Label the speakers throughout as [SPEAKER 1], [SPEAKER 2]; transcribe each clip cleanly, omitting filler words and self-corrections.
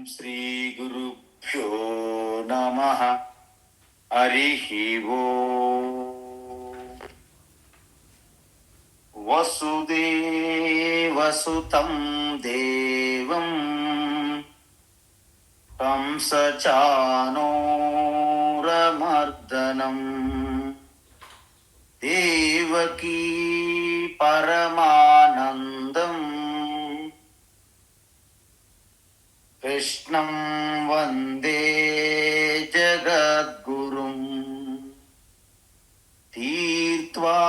[SPEAKER 1] శ్రీ గురుభ్యో నమః. హరిః ఓం. వసుదేవసుతం దేవం కంసచానూరమర్దనం దేవకీ పరమానందం కృష్ణం వందే జగద్గురుం తీర్త్వా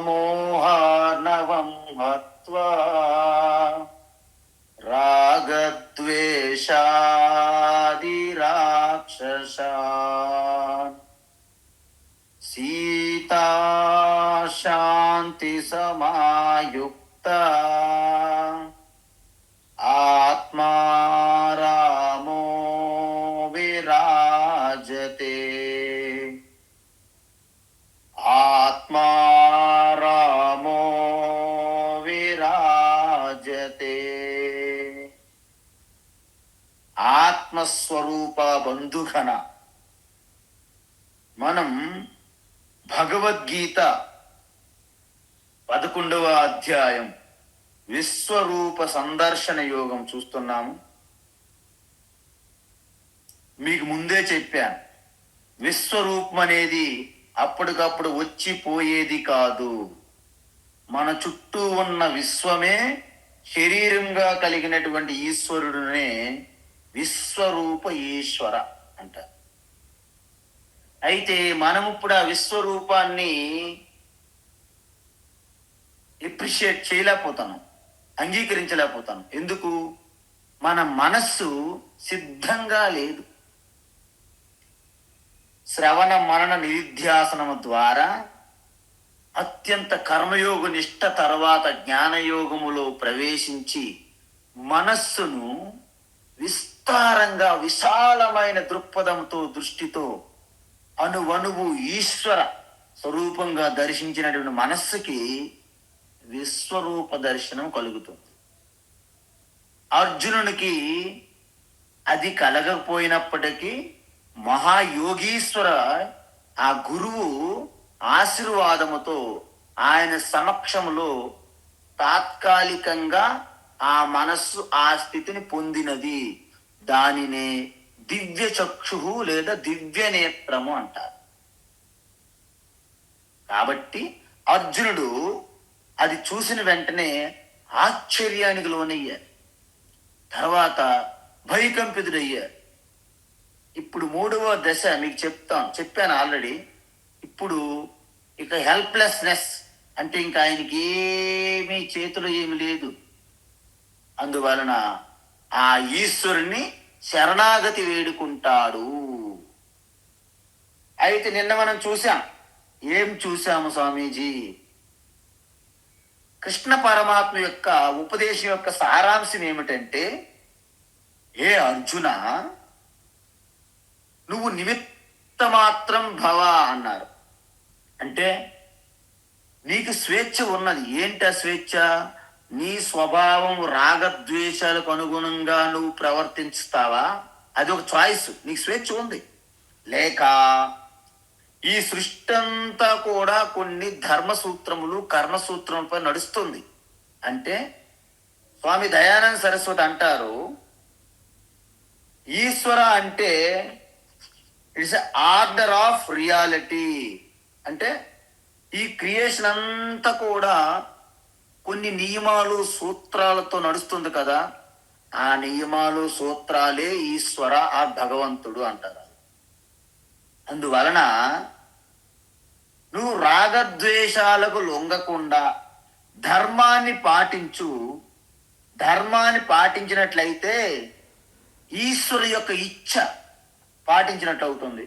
[SPEAKER 1] మోహార్ణవం హత్వా రాగద్వేషాది రాక్షసాన్ సీతా శాంతి సమాయుక్త ఆత్మా రామో విరాజతే. ఆత్మా రామో విరాజతే. ఆత్మస్వరూప బంధుఘన మనం భగవద్గీత 11వ అధ్యాయం విశ్వరూప సందర్శన యోగం చూస్తున్నాము. మీకు ముందే చెప్పాను, విశ్వరూపం అనేది అప్పటికప్పుడు వచ్చిపోయేది కాదు. మన చుట్టూ ఉన్న విశ్వమే శరీరంగా కలిగినటువంటి ఈశ్వరుడునే విశ్వరూప ఈశ్వర అంటారు. అయితే మనం ఇప్పుడు ఆ విశ్వరూపాన్ని ఎప్రిషియేట్ చేయలేకపోతాను, అంగీకరించలేకపోతాను. ఎందుకు? మన మనస్సు సిద్ధంగా లేదు. శ్రవణ మనన నిధిధ్యాసనము ద్వారా అత్యంత కర్మయోగ నిష్ట తర్వాత జ్ఞానయోగములో ప్రవేశించి మనస్సును విస్తారంగా విశాలమైన దృక్పథంతో దృష్టితో అణువణువు ఈశ్వర స్వరూపంగా దర్శించినటువంటి మనస్సుకి విశ్వరూప దర్శనం కలుగుతుంది. అర్జునునికి అది కలగకపోయినప్పటికీ మహాయోగీశ్వర ఆ గురువు ఆశీర్వాదముతో ఆయన సమక్షంలో తాత్కాలికంగా ఆ మనస్సు ఆ స్థితిని పొందినది. దానినే దివ్య చక్షు లేదా దివ్య నేత్రము అంటారు. కాబట్టి అర్జునుడు అది చూసిన వెంటనే ఆశ్చర్యానికి లోనయ్యారు, తర్వాత భయకంపితుడయ్యారు. ఇప్పుడు 3వ దశ మీకు చెప్పాను ఆల్రెడీ. ఇప్పుడు ఇక హెల్ప్లెస్నెస్ అంటే ఇంకా ఆయనకి ఏమీ చేతులు ఏమి లేదు. అందువలన ఆ ఈశ్వరుణ్ణి శరణాగతి వేడుకుంటాడు. అయితే నిన్న మనం ఏం చూసాము స్వామీజీ? కృష్ణ పరమాత్మ యొక్క ఉపదేశం యొక్క సారాంశం ఏమిటంటే, ఏ అర్జున, నువ్వు నిమిత్త మాత్రం భవ అన్నారు. అంటే నీకు స్వేచ్ఛ ఉన్నది. ఏంటి ఆ స్వేచ్ఛ? నీ స్వభావం రాగద్వేషాలకు అనుగుణంగా నువ్వు ప్రవర్తిస్తావా? అది ఒక చాయిస్. నీకు స్వేచ్ఛ ఉంది. లేక ఈ సృష్టి అంతా కూడా కొన్ని ధర్మసూత్రములు కర్మసూత్రములపై నడుస్తుంది. అంటే స్వామి దయానంద సరస్వతి అంటారు, ఈశ్వర అంటే ఇట్స్ ఆర్డర్ ఆఫ్ రియాలిటీ. అంటే ఈ క్రియేషన్ అంతా కూడా కొన్ని నియమాలు సూత్రాలతో నడుస్తుంది కదా, ఆ నియమాలు సూత్రాలే ఈశ్వర, ఆ భగవంతుడు అంటారు. అందువలన నువ్వు రాగద్వేషాలకు లొంగకుండా ధర్మాన్ని పాటించు. ధర్మాన్ని పాటించినట్లయితే ఈశ్వరు యొక్క ఇచ్ఛ పాటించినట్టు అవుతుంది.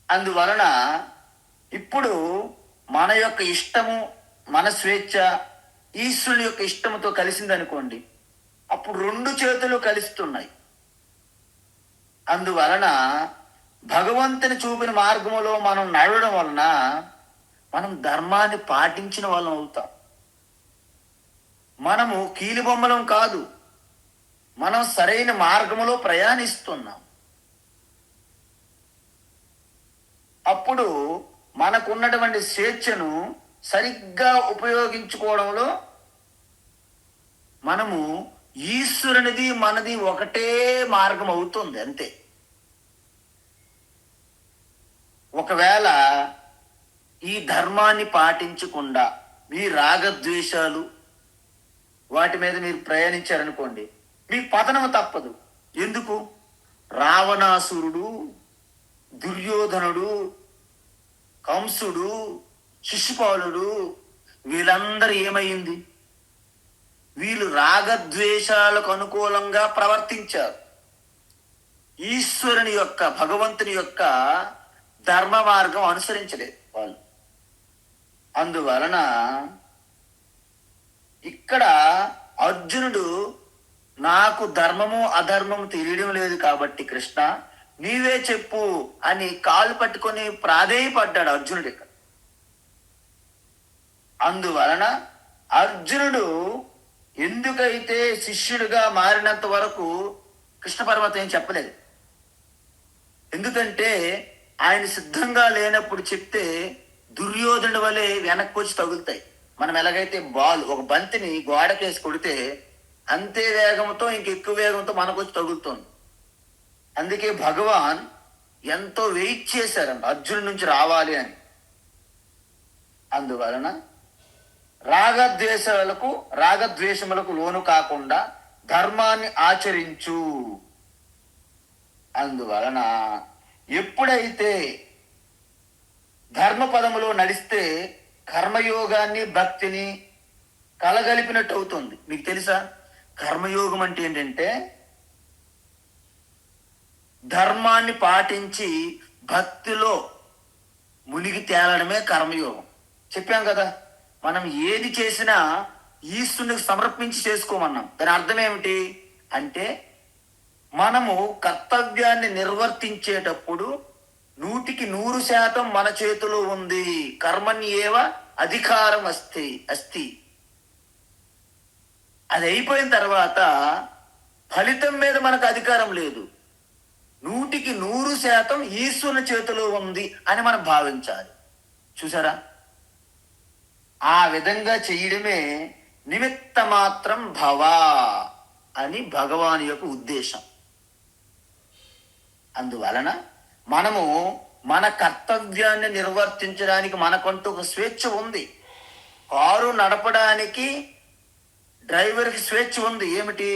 [SPEAKER 1] అందువలన ఇప్పుడు మన యొక్క ఇష్టము, మన స్వేచ్ఛ ఈశ్వరుని యొక్క ఇష్టముతో కలిసిందనుకోండి, అప్పుడు 2 చేతులు కలుస్తున్నాయి. అందువలన భగవంతుని చూపిన మార్గంలో మనం నడవడం వలన మనం ధర్మాన్ని పాటించిన వాళ్ళం అవుతాం. మనము కీలుబొమ్మలం కాదు. మనం సరైన మార్గంలో ప్రయాణిస్తున్నాం. అప్పుడు మనకున్నటువంటి స్వేచ్ఛను సరిగ్గా ఉపయోగించుకోవడంలో మనము ఈశ్వరునిది మనది ఒకటే మార్గం అవుతుంది అంతే. ఒకవేళ ఈ ధర్మాన్ని పాటించకుండా మీ రాగద్వేషాలు వాటి మీద మీరు ప్రయాణించారనుకోండి, మీ పతనం తప్పదు. ఎందుకు? రావణాసురుడు, దుర్యోధనుడు, కంసుడు, శిశుపాలుడు వీళ్ళందరూ ఏమైంది? వీళ్ళు రాగద్వేషాలకు అనుకూలంగా ప్రవర్తించారు. ఈశ్వరుని యొక్క, భగవంతుని యొక్క ధర్మ మార్గం అనుసరించలేదు వాళ్ళు. అందువలన ఇక్కడ అర్జునుడు నాకు ధర్మము అధర్మము తెలియడం లేదు కాబట్టి కృష్ణ నీవే చెప్పు అని కాలు పట్టుకొని ప్రాధేయపడ్డాడు అర్జునుడు ఇక్కడ. అందువలన అర్జునుడు ఎందుకైతే శిష్యుడిగా మారినంత వరకు కృష్ణ పరమాత్మ ఏం చెప్పలేదు. ఎందుకంటే ఆయన సిద్ధంగా లేనప్పుడు చెప్తే దుర్యోధనుడి వలె వెనక్కి వచ్చి తగులుతాయి. మనం ఎలాగైతే ఒక బంతిని గోడకేసి కొడితే అంతే వేగంతో ఇంకెక్కువ వేగంతో మనకు వచ్చి తగులుతుంది. అందుకే భగవాన్ ఎంతో వెయిట్ చేశారంట అర్జునుడి నుంచి రావాలి అని. అందువలన రాగద్వేషములకు లోను కాకుండా ధర్మాన్ని ఆచరించు. అందువలన ఎప్పుడైతే ధర్మ పదములో నడిస్తే కర్మయోగాన్ని భక్తిని కలగలిపినట్టు అవుతుంది. మీకు తెలుసా కర్మయోగం అంటే ఏంటంటే ధర్మాన్ని పాటించి భక్తిలో మునిగి తేలడమే కర్మయోగం. చెప్పాం కదా, మనం ఏది చేసినా ఈశ్వరునికి సమర్పించి చేసుకోమన్నాం. దాని అర్థం ఏమిటి అంటే మనము కర్తవ్యాన్ని నిర్వర్తించేటప్పుడు 100% మన చేతిలో ఉంది. కర్మణ్యేవ అధికారం అస్తి. అది అయిపోయిన తర్వాత ఫలితం మీద మనకు అధికారం లేదు. 100% ఈశ్వరుని చేతిలో ఉంది అని మనం భావించాలి. చూసారా, ఆ విధంగా చేయడమే నిమిత్త మాత్రం భవ అని భగవాన్ యొక్క ఉద్దేశం. అందువలన మనము మన కర్తవ్యాన్ని నిర్వర్తించడానికి మనకంటూ ఒక స్వేచ్ఛ ఉంది. కారు నడపడానికి డ్రైవర్కి స్వేచ్ఛ ఉంది. ఏమిటి?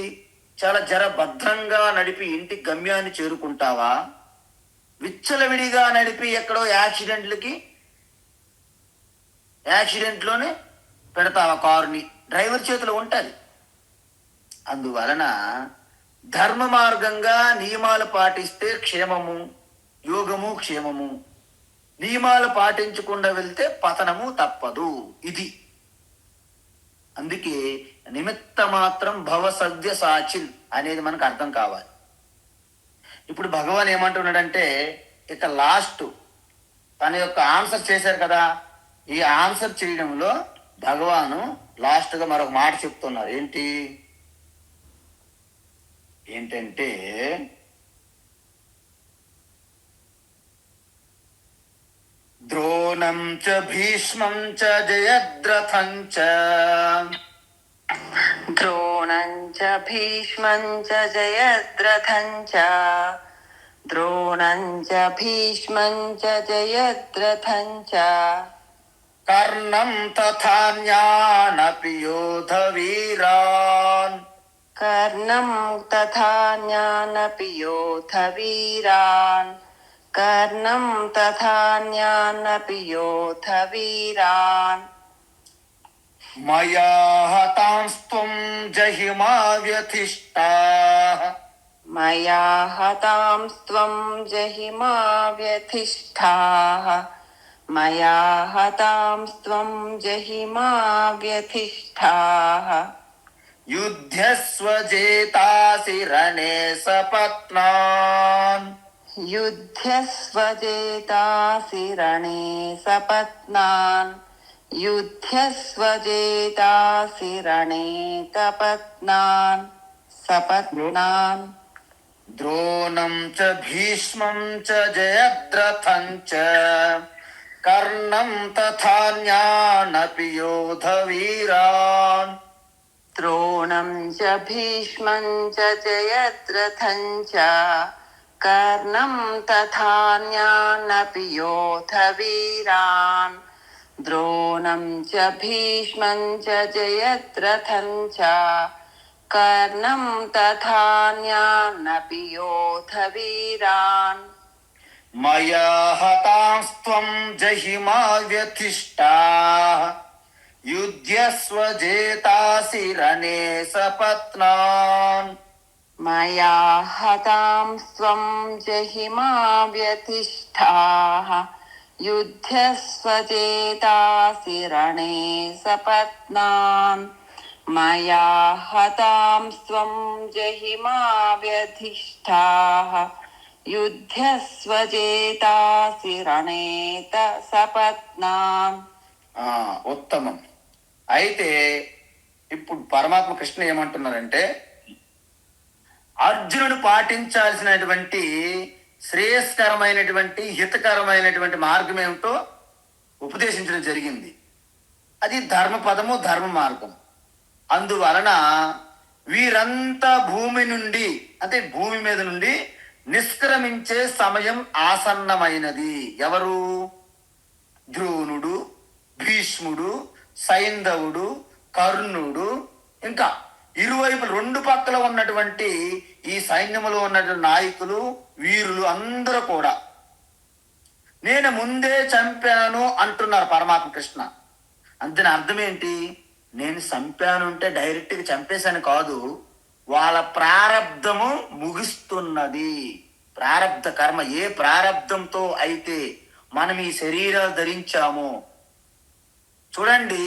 [SPEAKER 1] చాలా భద్రంగా నడిపి ఇంటి గమ్యాన్ని చేరుకుంటావా, విచ్చలవిడిగా నడిపి ఎక్కడో యాక్సిడెంట్లోనే పెడతావా కారుని? డ్రైవర్ చేతిలో ఉంటుంది. అందువలన ధర్మ మార్గంగా నియమాలు పాటిస్తే క్షేమము, యోగము క్షేమము. నియమాలు పాటించకుండా వెళ్తే పతనము తప్పదు. ఇది అందుకే నిమిత్త మాత్రం భవ సద్య సాచిల్ అనేది మనకు అర్థం కావాలి. ఇప్పుడు భగవాన్ ఏమంటున్నాడంటే ఇక లాస్ట్ తన యొక్క ఆన్సర్ చేశారు కదా, ఈ ఆన్సర్ చేయడంలో భగవాను లాస్ట్గా మరొక మాట చెప్తున్నారు. ఏంటంటే ద్రోణం చ భీష్మం చ జయద్రథం చ
[SPEAKER 2] ద్రోణం చ భీష్మం చ జయద్రథం చ ద్రోణం చ భీష్మం చ జయద్రథం చ
[SPEAKER 1] కర్ణం తథాన్యానపి యోధ వీరాన్
[SPEAKER 2] కర్ణం తథాన్యానపి యోధ వీరాన్ కర్ణం తథాన్యానపి యోధ వీరాన్
[SPEAKER 1] మయా హతాంస్త్వం జహిమా వ్యతిష్ఠాః
[SPEAKER 2] మయా హతాంస్త్వం జహిమా వ్యతిష్ఠాః మయా హతాంస్త్వం జహిమా వ్యతిష్ఠాః
[SPEAKER 1] యుధ్యస్వ జేతాసి రణే సపత్నాన్
[SPEAKER 2] యుధ్యస్వ జేతాసి రణే సపత్నాన్ యుధ్యస్వ జేతాసి రణే సపత్నాన్ सपत्नान्
[SPEAKER 1] ద్రోణం చ భీష్మం చ జయద్రథం చ కర్ణం తథాన్యానపి యోధ వీరాన్.
[SPEAKER 2] द्रोणं च भीष्मं च जयद्रथं च कर्णं तथान्यानपि योधवीरान् द्रोणं च भीष्मं च जयद्रथं च कर्णं तथान्यानपि योधवीरान्
[SPEAKER 1] మయా హతాస్త్వం జహిమా వ్యతిష్టాః యుధ్యస్వ జేతాసి రణే సపత్నాన్.
[SPEAKER 2] मया हतां स्वं जहिमा व्यतिष्ठाः युध्यस्व चेतासि रणे सपत्नान् मया हतां स्वं जहिमा व्यधिष्ठाः युध्यस्व चेतासि रणे सपत्नान्.
[SPEAKER 1] ఉత్తమం. అయితే ఇప్పుడు పరమాత్మ కృష్ణ ఏమంటున్నారంటే అర్జునుడు పాటించాల్సినటువంటి శ్రేయస్కరమైనటువంటి హితకరమైనటువంటి మార్గం ఏమిటో ఉపదేశించడం జరిగింది. అది ధర్మపదము, ధర్మ మార్గం. అందువలన వీరంతా భూమి నుండి అంటే భూమి మీద నుండి నిష్క్రమించే సమయం ఆసన్నమైనది. ఎవరు? ద్రోణుడు, భీష్ముడు, సైంధవుడు, కర్ణుడు, ఇంకా ఇరువైపు రెండు పక్కల ఉన్నటువంటి ఈ సైన్యములో ఉన్నటువంటి నాయకులు, వీరులు అందరూ కూడా నేను ముందే చంపాను అంటున్నారు పరమాత్మ కృష్ణ. అంతేనా? అర్థం ఏంటి? నేను చంపాను అంటే డైరెక్ట్గా చంపేశాను కాదు, వాళ్ళ ప్రారబ్ధము ముగిస్తున్నది. ప్రారబ్ధ కర్మ ఏ ప్రారబ్ధంతో అయితే మనం ఈ శరీరాలు ధరించామో, చూడండి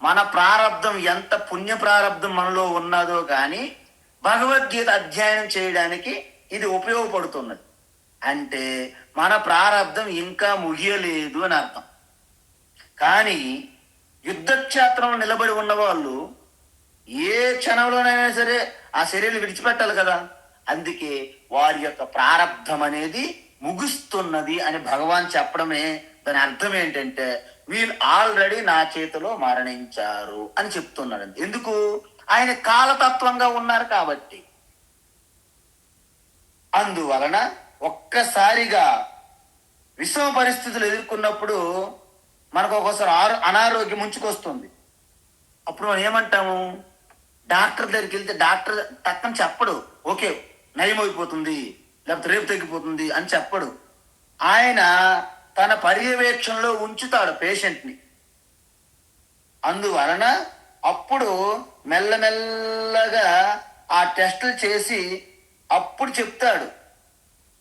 [SPEAKER 1] మన ప్రారబ్ధం ఎంత పుణ్య ప్రారబ్ధం మనలో ఉన్నదో కానీ భగవద్గీత అధ్యయనం చేయడానికి ఇది ఉపయోగపడుతున్నది. అంటే మన ప్రారబ్ధం ఇంకా ముగియలేదు అని అర్థం. కానీ యుద్ధక్షేత్రంలో నిలబడి ఉన్న వాళ్ళు ఏ క్షణంలోనైనా సరే ఆ శరీరం విడిచిపెట్టాలి కదా. అందుకే వారి యొక్క ప్రారబ్ధం అనేది ముగుస్తున్నది అని భగవాన్ చెప్పడమే దాని అర్థం ఏంటంటే వీళ్ళు ఆల్రెడీ నా చేతిలో మరణించారు అని చెప్తున్నాడు. ఎందుకు? ఆయన కాలతత్వంగా ఉన్నారు కాబట్టి. అందువలన ఒక్కసారిగా విషమ పరిస్థితులు ఎదుర్కొన్నప్పుడు మనకు ఒక్కోసారి అనారోగ్యం ముంచుకొస్తుంది. అప్పుడు మనం ఏమంటాము? డాక్టర్ దగ్గరికి వెళ్తే డాక్టర్ టక్కన చెప్పడు, ఓకే నయమైపోతుంది లేకపోతే రేపు తగ్గిపోతుంది అని చెప్పడు. ఆయన తన పర్యవేక్షణలో ఉంచుతాడు పేషెంట్ని. అందువలన అప్పుడు మెల్లమెల్లగా ఆ టెస్టులు చేసి అప్పుడు చెప్తాడు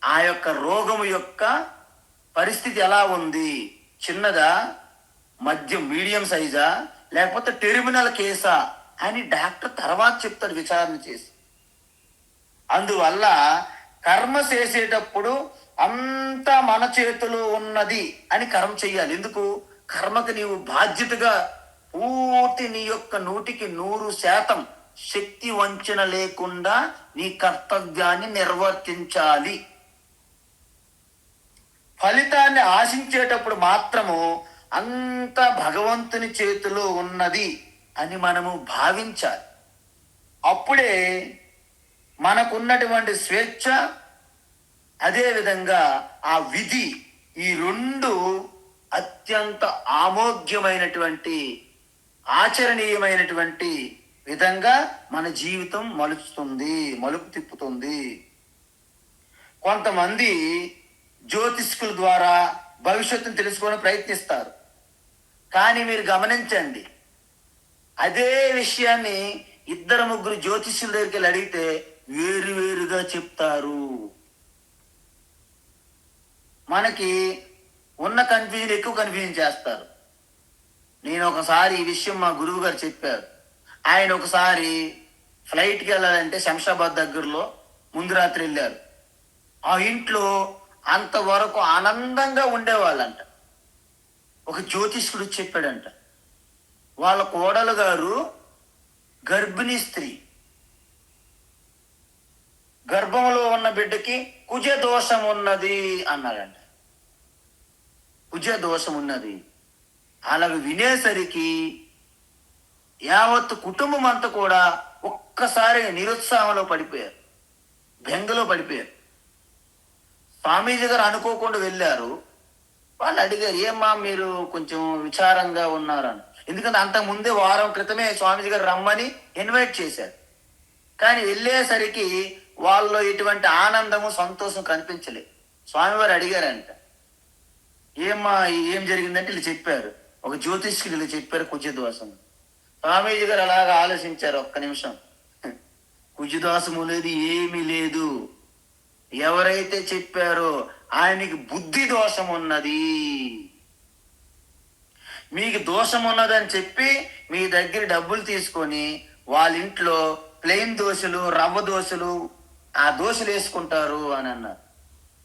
[SPEAKER 1] ఆ యొక్క రోగము యొక్క పరిస్థితి ఎలా ఉంది, చిన్నదా, మీడియం సైజా, లేకపోతే టెర్మినల్ కేసా అని డాక్టర్ తర్వాత చెప్తాడు విచారణ చేసి. అందువల్ల కర్మ చేసేటప్పుడు అంతా మన చేతిలో ఉన్నది అని కర్మ చెయ్యాలి. ఎందుకు? కర్మకు నీవు బాధ్యతగా పూర్తి నీ యొక్క 100% శక్తి వంచన లేకుండా నీ కర్తవ్యాన్ని నిర్వర్తించాలి. ఫలితాన్ని ఆశించేటప్పుడు మాత్రము అంత భగవంతుని చేతిలో ఉన్నది అని మనము భావించాలి. అప్పుడే మనకున్నటువంటి స్వేచ్ఛ, అదేవిధంగా ఆ విధి, ఈ రెండు అత్యంత ఆమోగ్యమైనటువంటి ఆచరణీయమైనటువంటి విధంగా మన జీవితం మలుపు తిప్పుతుంది. కొంతమంది జ్యోతిష్కుల ద్వారా భవిష్యత్తును తెలుసుకోవడానికి ప్రయత్నిస్తారు. కానీ మీరు గమనించండి, అదే విషయాన్ని 2-3 జ్యోతిష్యుల దగ్గరికి వెళ్ళి అడిగితే వేరువేరుగా చెప్తారు. మనకి ఉన్న కన్ఫ్యూజన్ ఎక్కువ కన్ఫ్యూజన్ చేస్తారు. నేను ఒకసారి ఈ విషయం మా గురువు గారు చెప్పారు. ఆయన ఒకసారి ఫ్లైట్కి వెళ్ళాలంటే శంషాబాద్ దగ్గరలో ముందు రాత్రి వెళ్ళారు. ఆ ఇంట్లో అంతవరకు ఆనందంగా ఉండేవాళ్ళంట. ఒక జ్యోతిష్కుడు చెప్పాడంట, వాళ్ళ కోడలు గారు గర్భిణీ స్త్రీ, గర్భంలో ఉన్న బిడ్డకి కుజ దోషం ఉన్నది అన్నాడంట. కుజ దోషం ఉన్నది. అలాగ వినేసరికి యావత్ కుటుంబం అంతా కూడా ఒక్కసారి నిరుత్సాహంలో పడిపోయారు, బెంగలో పడిపోయారు. స్వామీజీ గారు అనుకోకుండా వెళ్ళారు. వాళ్ళు అడిగారు, ఏమ్మా మీరు కొంచెం విచారంగా ఉన్నారని. ఎందుకంటే అంతకు ముందే వారం క్రితమే స్వామీజీ గారు రమ్మని ఇన్వైట్ చేశారు. కానీ వెళ్ళేసరికి వాళ్ళలో ఎటువంటి ఆనందము సంతోషం కనిపించలేదు. స్వామివారు అడిగారంట, ఏమ్మా ఏం జరిగిందంటే వీళ్ళు చెప్పారు, ఒక జ్యోతిష్కులు వీళ్ళు చెప్పారు కుజదోషం. స్వామీజీ గారు అలాగా ఆలోచించారు ఒక్క నిమిషం. కుజదోషము లేదు, ఏమీ లేదు. ఎవరైతే చెప్పారో ఆయనకి బుద్ధి దోషం ఉన్నది. మీకు దోషం ఉన్నదని చెప్పి మీ దగ్గర డబ్బులు తీసుకొని వాళ్ళ ఇంట్లో ప్లెయిన్ దోశలు, రవ్వ దోశలు, ఆ దోశలు వేసుకుంటారు అని అన్నారు.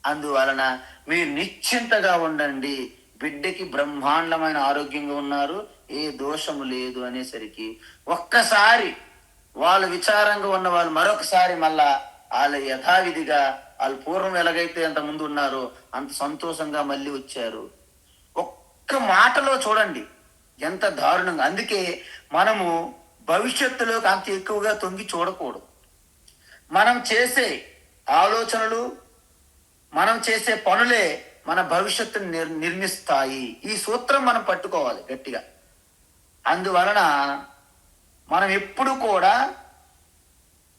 [SPEAKER 1] అందువలన మీరు నిశ్చింతగా ఉండండి, బిడ్డకి బ్రహ్మాండమైన ఆరోగ్యంగా ఉన్నారు, ఏ దోషము లేదు అనేసరికి ఒక్కసారి వాళ్ళు విచారంగా ఉన్న వాళ్ళు మరొకసారి మళ్ళా వాళ్ళు యథావిధిగా వాళ్ళు పూర్వం ఎలాగైతే అంత ముందు ఉన్నారో అంత సంతోషంగా మళ్ళీ వచ్చారు. ఒక్క మాటలో చూడండి ఎంత దారుణంగా. అందుకే మనము భవిష్యత్తులోకి అంత ఎక్కువగా తొంగి చూడకూడదు. మనం చేసే ఆలోచనలు, మనం చేసే పనులే మన భవిష్యత్తును నిర్మిస్తాయి. ఈ సూత్రం మనం పట్టుకోవాలి గట్టిగా. అందువలన మనం ఎప్పుడు కూడా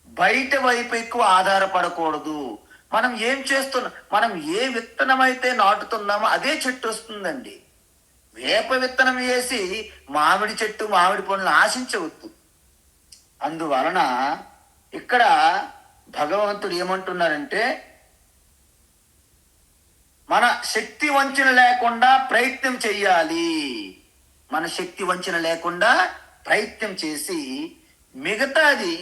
[SPEAKER 1] బయట వైపు ఎక్కువ ఆధారపడకూడదు. మనం ఏం చేస్తున్నాం, మనం ఏ విత్తనం అయితే నాటుతున్నామో అదే చెట్టు వస్తుందండి. వేప విత్తనం వేసి మామిడి చెట్టు, మామిడి పనులు ఆశించవద్దు. అందువలన ఇక్కడ భగవంతుడు ఏమంటున్నారంటే, మన శక్తి వంచన లేకుండా ప్రయత్నం చెయ్యాలి. మన శక్తి వంచన లేకుండా ప్రయత్నం చేసి మిగతాది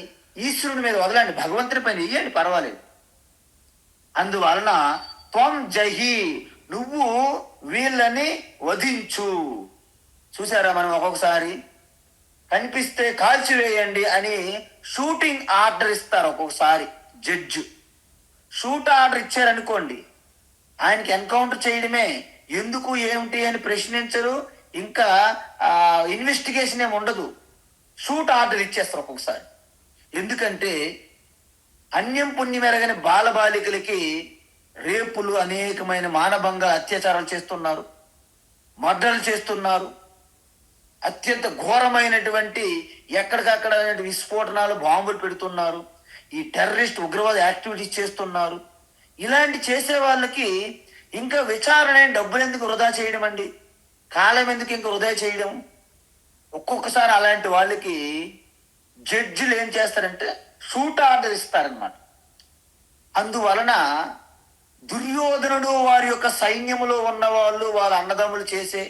[SPEAKER 1] ఈశ్వరుని మీద వదలండి, భగవంతుని పైన వెయ్యండి, పర్వాలేదు. అందువలన త్వం జహి, నువ్వు వీళ్ళని వధించు. చూసారా, మనం ఒక్కొక్కసారి కనిపిస్తే కాల్చివేయండి అని షూటింగ్ ఆర్డర్ ఇస్తారు. ఒక్కొక్కసారి జడ్జి షూట్ ఆర్డర్ ఇచ్చారనుకోండి, ఆయనకి ఎన్కౌంటర్ చేయడమే. ఎందుకు ఏమిటి అని ప్రశ్నించరు, ఇంకా ఇన్వెస్టిగేషన్ ఏమి ఉండదు, షూట్ ఆర్డర్ ఇచ్చేస్తారు ఒక్కొక్కసారి. ఎందుకంటే అన్యం పుణ్యం ఎరగని బాలబాలికలకి రేపులు, అనేకమైన మానభంగ అత్యాచారాలు చేస్తున్నారు, మర్డర్లు చేస్తున్నారు, అత్యంత ఘోరమైనటువంటి ఎక్కడికక్కడ విస్ఫోటనాలు, బాంబులు పెడుతున్నారు, ఈ టెర్రరిస్ట్ ఉగ్రవాద యాక్టివిటీస్ చేస్తున్నారు. ఇలాంటి చేసే వాళ్ళకి ఇంకా విచారణ, డబ్బులు ఎందుకు వృధా చేయడం అండి, కాలం ఎందుకు ఇంకా వృధా చేయడం. ఒక్కొక్కసారి అలాంటి వాళ్ళకి జడ్జిలు ఏం చేస్తారంటే షూట్ ఆర్డర్ ఇస్తారనమాట. అందువలన దుర్యోధనుడు వారి యొక్క సైన్యములో ఉన్న వాళ్ళు, వాళ్ళ అన్నదమ్ములు చేసే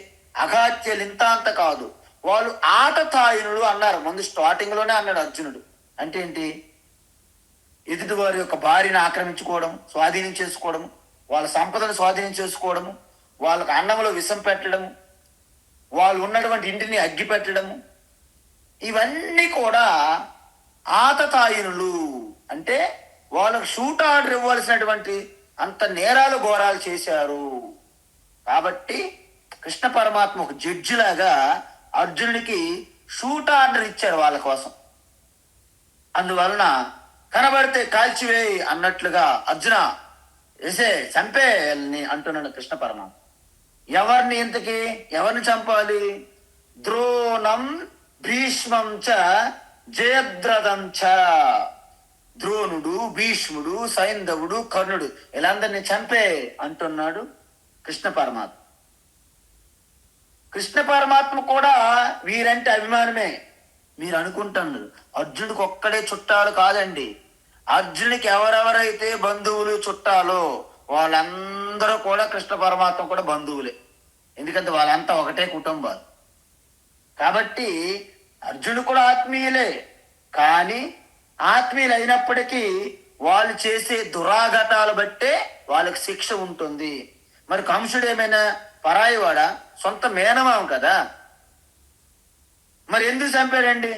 [SPEAKER 1] అఘాత్యాలు ఇంత అంత కాదు, వాళ్ళు ఆటతాయునులు అన్నారు. ముందు స్టార్టింగ్ లోనే అన్నాడు అర్జునుడు. అంటే ఏంటి, ఎదుటి వారి యొక్క భార్యను ఆక్రమించుకోవడం, స్వాధీనం చేసుకోవడం, వాళ్ళ సంపదను స్వాధీనం చేసుకోవడము, వాళ్ళకు అన్నంలో విషం పెట్టడము, వాళ్ళు ఉన్నటువంటి ఇంటిని అగ్గి పెట్టడము, ఇవన్నీ కూడా ఆతతాయునులు. అంటే వాళ్ళకు షూట్ ఆర్డర్ ఇవ్వాల్సినటువంటి అంత నేరాలు, ఘోరాలు చేశారు. కాబట్టి కృష్ణ పరమాత్మ ఒక జడ్జి లాగా అర్జునుడికి షూట్ ఆర్డర్ ఇచ్చారు వాళ్ళ కోసం. అందువలన కనబడితే కాల్చివేయి అన్నట్లుగా అర్జున వేసే చంపే అంటున్నాడు కృష్ణ పరమాత్మ. ఎవరిని ఇంతకి ఎవరిని చంపాలి? ద్రోణం, భీష్మం చ జయద్రథం చ. ద్రోణుడు, భీష్ముడు, సైంధవుడు, కర్ణుడు, వీళ్ళందరినీ చంపే అంటున్నాడు కృష్ణ పరమాత్మ. కృష్ణ పరమాత్మ కూడా వీరంటే అభిమానమే. మీరు అనుకుంటున్నారు అర్జునుడికి ఒక్కడే చుట్టాలు కాదండి. అర్జునుడికి ఎవరెవరైతే బంధువులు, చుట్టాలో వాళ్ళందరూ కూడా కృష్ణ పరమాత్మ కూడా బంధువులే. ఎందుకంటే వాళ్ళంతా ఒకటే కుటుంబాలు. కాబట్టి అర్జునుడు కూడా ఆత్మీయులే. కానీ ఆత్మీయులు అయినప్పటికీ వాళ్ళు చేసే దురాఘాతాలు బట్టే వాళ్ళకి శిక్ష ఉంటుంది. మరి కంసుడు ఏమైనా పరాయివాడా? సొంత మేనమాం కదా, మరి ఎందుకు చంపాడండి?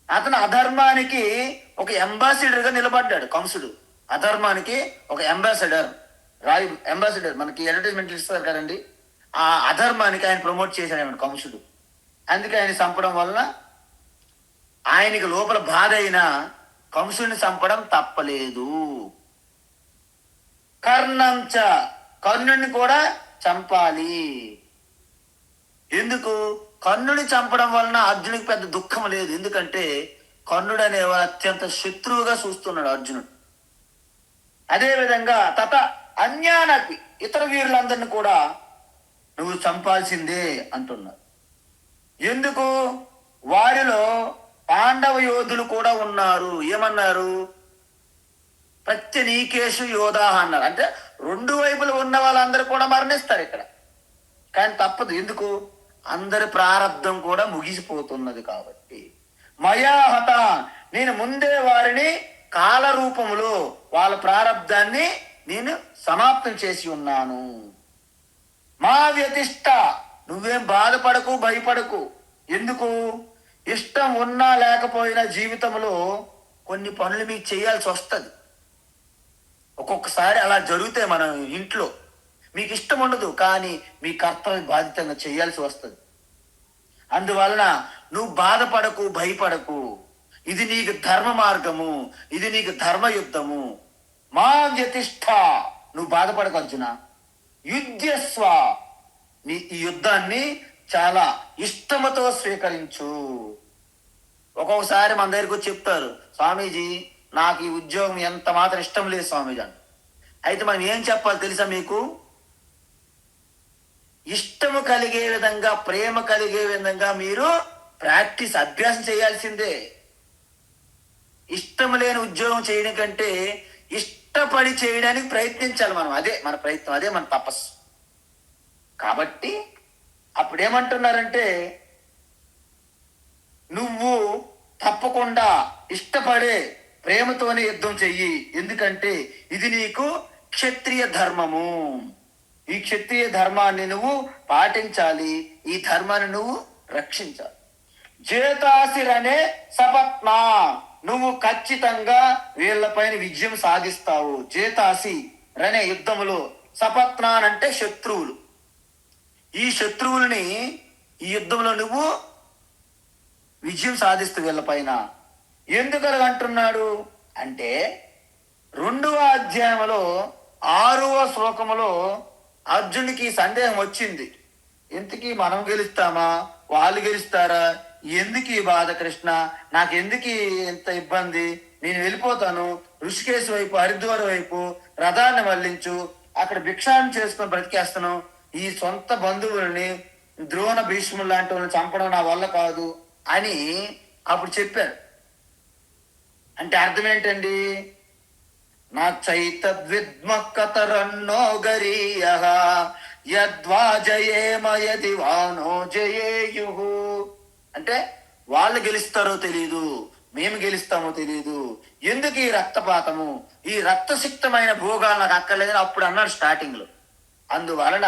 [SPEAKER 1] అతను అధర్మానికి ఒక అంబాసిడర్ గా నిలబడ్డాడు కంసుడు. అధర్మానికి ఒక అంబాసిడర్, రాయు అంబాసిడర్, మనకి అడ్వర్టైజ్మెంట్ ఇస్తారు కదండి, ఆ అధర్మానికి ఆయన ప్రమోట్ చేశాడు కంసుడు. అందుకే ఆయన చంపడం వలన ఆయనకి లోపల బాధ అయినా కంసుడిని చంపడం తప్పలేదు. కర్ణంచ, కర్ణుడిని కూడా చంపాలి. ఎందుకు? కర్ణుని చంపడం వలన అర్జునుడికి పెద్ద దుఃఖం లేదు. ఎందుకంటే కర్ణుడు అనేవాడు అత్యంత శత్రువుగా చూస్తున్నాడు అర్జునుడు. అదేవిధంగా అన్యానకి, ఇతర వీరులందరినీ కూడా నువ్వు చంపాల్సిందే అంటున్నారు. ఎందుకు? వారిలో పాండవ యోధులు కూడా ఉన్నారు. ఏమన్నారు? ప్రత్యనీకేషు యోధా అన్నారు. అంటే రెండు వైపులు ఉన్న వాళ్ళందరూ కూడా మరణిస్తారు ఇక్కడ. కానీ తప్పదు. ఎందుకు? అందరి ప్రారంధం కూడా ముగిసిపోతున్నది కాబట్టి. మయాహత, నేను ముందే వారిని కాల రూపములో వాళ్ళ ప్రారంధాన్ని నేను సమాప్తం చేసి ఉన్నాను. మా వ్యతిష్ట, నువ్వేం బాధపడకు, భయపడకు. ఎందుకు? ఇష్టం ఉన్నా లేకపోయినా జీవితంలో కొన్ని పనులు మీకు చేయాల్సి వస్తుంది. ఒక్కొక్కసారి అలా జరిగితే మన ఇంట్లో మీకు ఇష్టం ఉండదు, కానీ మీ కర్తవ్య బాధ్యతంగా చేయాల్సి వస్తుంది. అందువలన నువ్వు బాధపడకు, భయపడకు. ఇది నీకు ధర్మ మార్గము, ఇది నీకు ధర్మయుద్ధము. మా వ్యతిష్ట, నువ్వు బాధపడకు అర్జున. యుద్ధస్వ, నీ ఈ యుద్ధాన్ని చాలా ఇష్టముతో స్వీకరించు. ఒక్కొక్కసారి మన దగ్గరికి వచ్చి చెప్తారు, స్వామీజీ నాకు ఈ ఉద్యోగం ఎంత మాత్రం ఇష్టం లేదు స్వామీజీ అని. అయితే మనం ఏం చెప్పాలి తెలుసా మీకు? ఇష్టము కలిగే విధంగా, ప్రేమ కలిగే విధంగా మీరు ప్రాక్టీస్, అభ్యాసం చేయాల్సిందే. ఇష్టం లేని ఉద్యోగం చేయడం కంటే ఇష్టపడి చేయడానికి ప్రయత్నించాలి మనం. అదే మన ప్రయత్నం, అదే మన తపస్సు. కాబట్టి అప్పుడు ఏమంటున్నారంటే, నువ్వు తప్పకుండా ఇష్టపడే ప్రేమతోనే యుద్ధం చెయ్యి. ఎందుకంటే ఇది నీకు క్షత్రియ ధర్మము. ఈ క్షత్రియ ధర్మాన్ని నువ్వు పాటించాలి, ఈ ధర్మాన్ని నువ్వు రక్షించాలి. జేతాసిరనే సపత్నా, నువ్వు ఖచ్చితంగా వీళ్ళపైన విజయం సాధిస్తావు. జేతాసి రనే యుద్ధములో, సపత్నాన్ అంటే శత్రువులు. ఈ శత్రువుల్ని ఈ యుద్ధంలో నువ్వు విజయం సాధిస్తూ వీళ్ళపైన. ఎందుకు అంటున్నాడు అంటే 2వ అధ్యాయంలో 6వ శ్లోకములో అర్జునుడికి సందేహం వచ్చింది. ఎందుకు మనం గెలుస్తామా, వాళ్ళు గెలుస్తారా, ఎందుకు ఈ బాధ కృష్ణ, నాకు ఎందుకు ఇంత ఇబ్బంది, నేను వెళ్ళిపోతాను ఋషికేశ్ వైపు, హరిద్వార్ వైపు, రథాన్ని మళ్లించు, అక్కడ భిక్షాన్ని చేసుకొని బ్రతికేస్తాను, ఈ సొంత బంధువుల్ని ద్రోణ భీష్ములు లాంటి వాళ్ళని చంపడం నా వల్ల కాదు అని అప్పుడు చెప్పారు. అంటే అర్థం ఏంటండి? నా చైతద్విద్మ కతరన్నో గరీయః యద్వా జయేమయది వానో జయేయుః. అంటే వాళ్ళు గెలుస్తారో తెలియదు, మేము గెలుస్తామో తెలియదు. ఎందుకు ఈ రక్తపాతము, ఈ రక్తసిక్తమైన భోగాలు నాకు అక్కర్లేదని అప్పుడు అన్నాడు స్టార్టింగ్ లో. అందువలన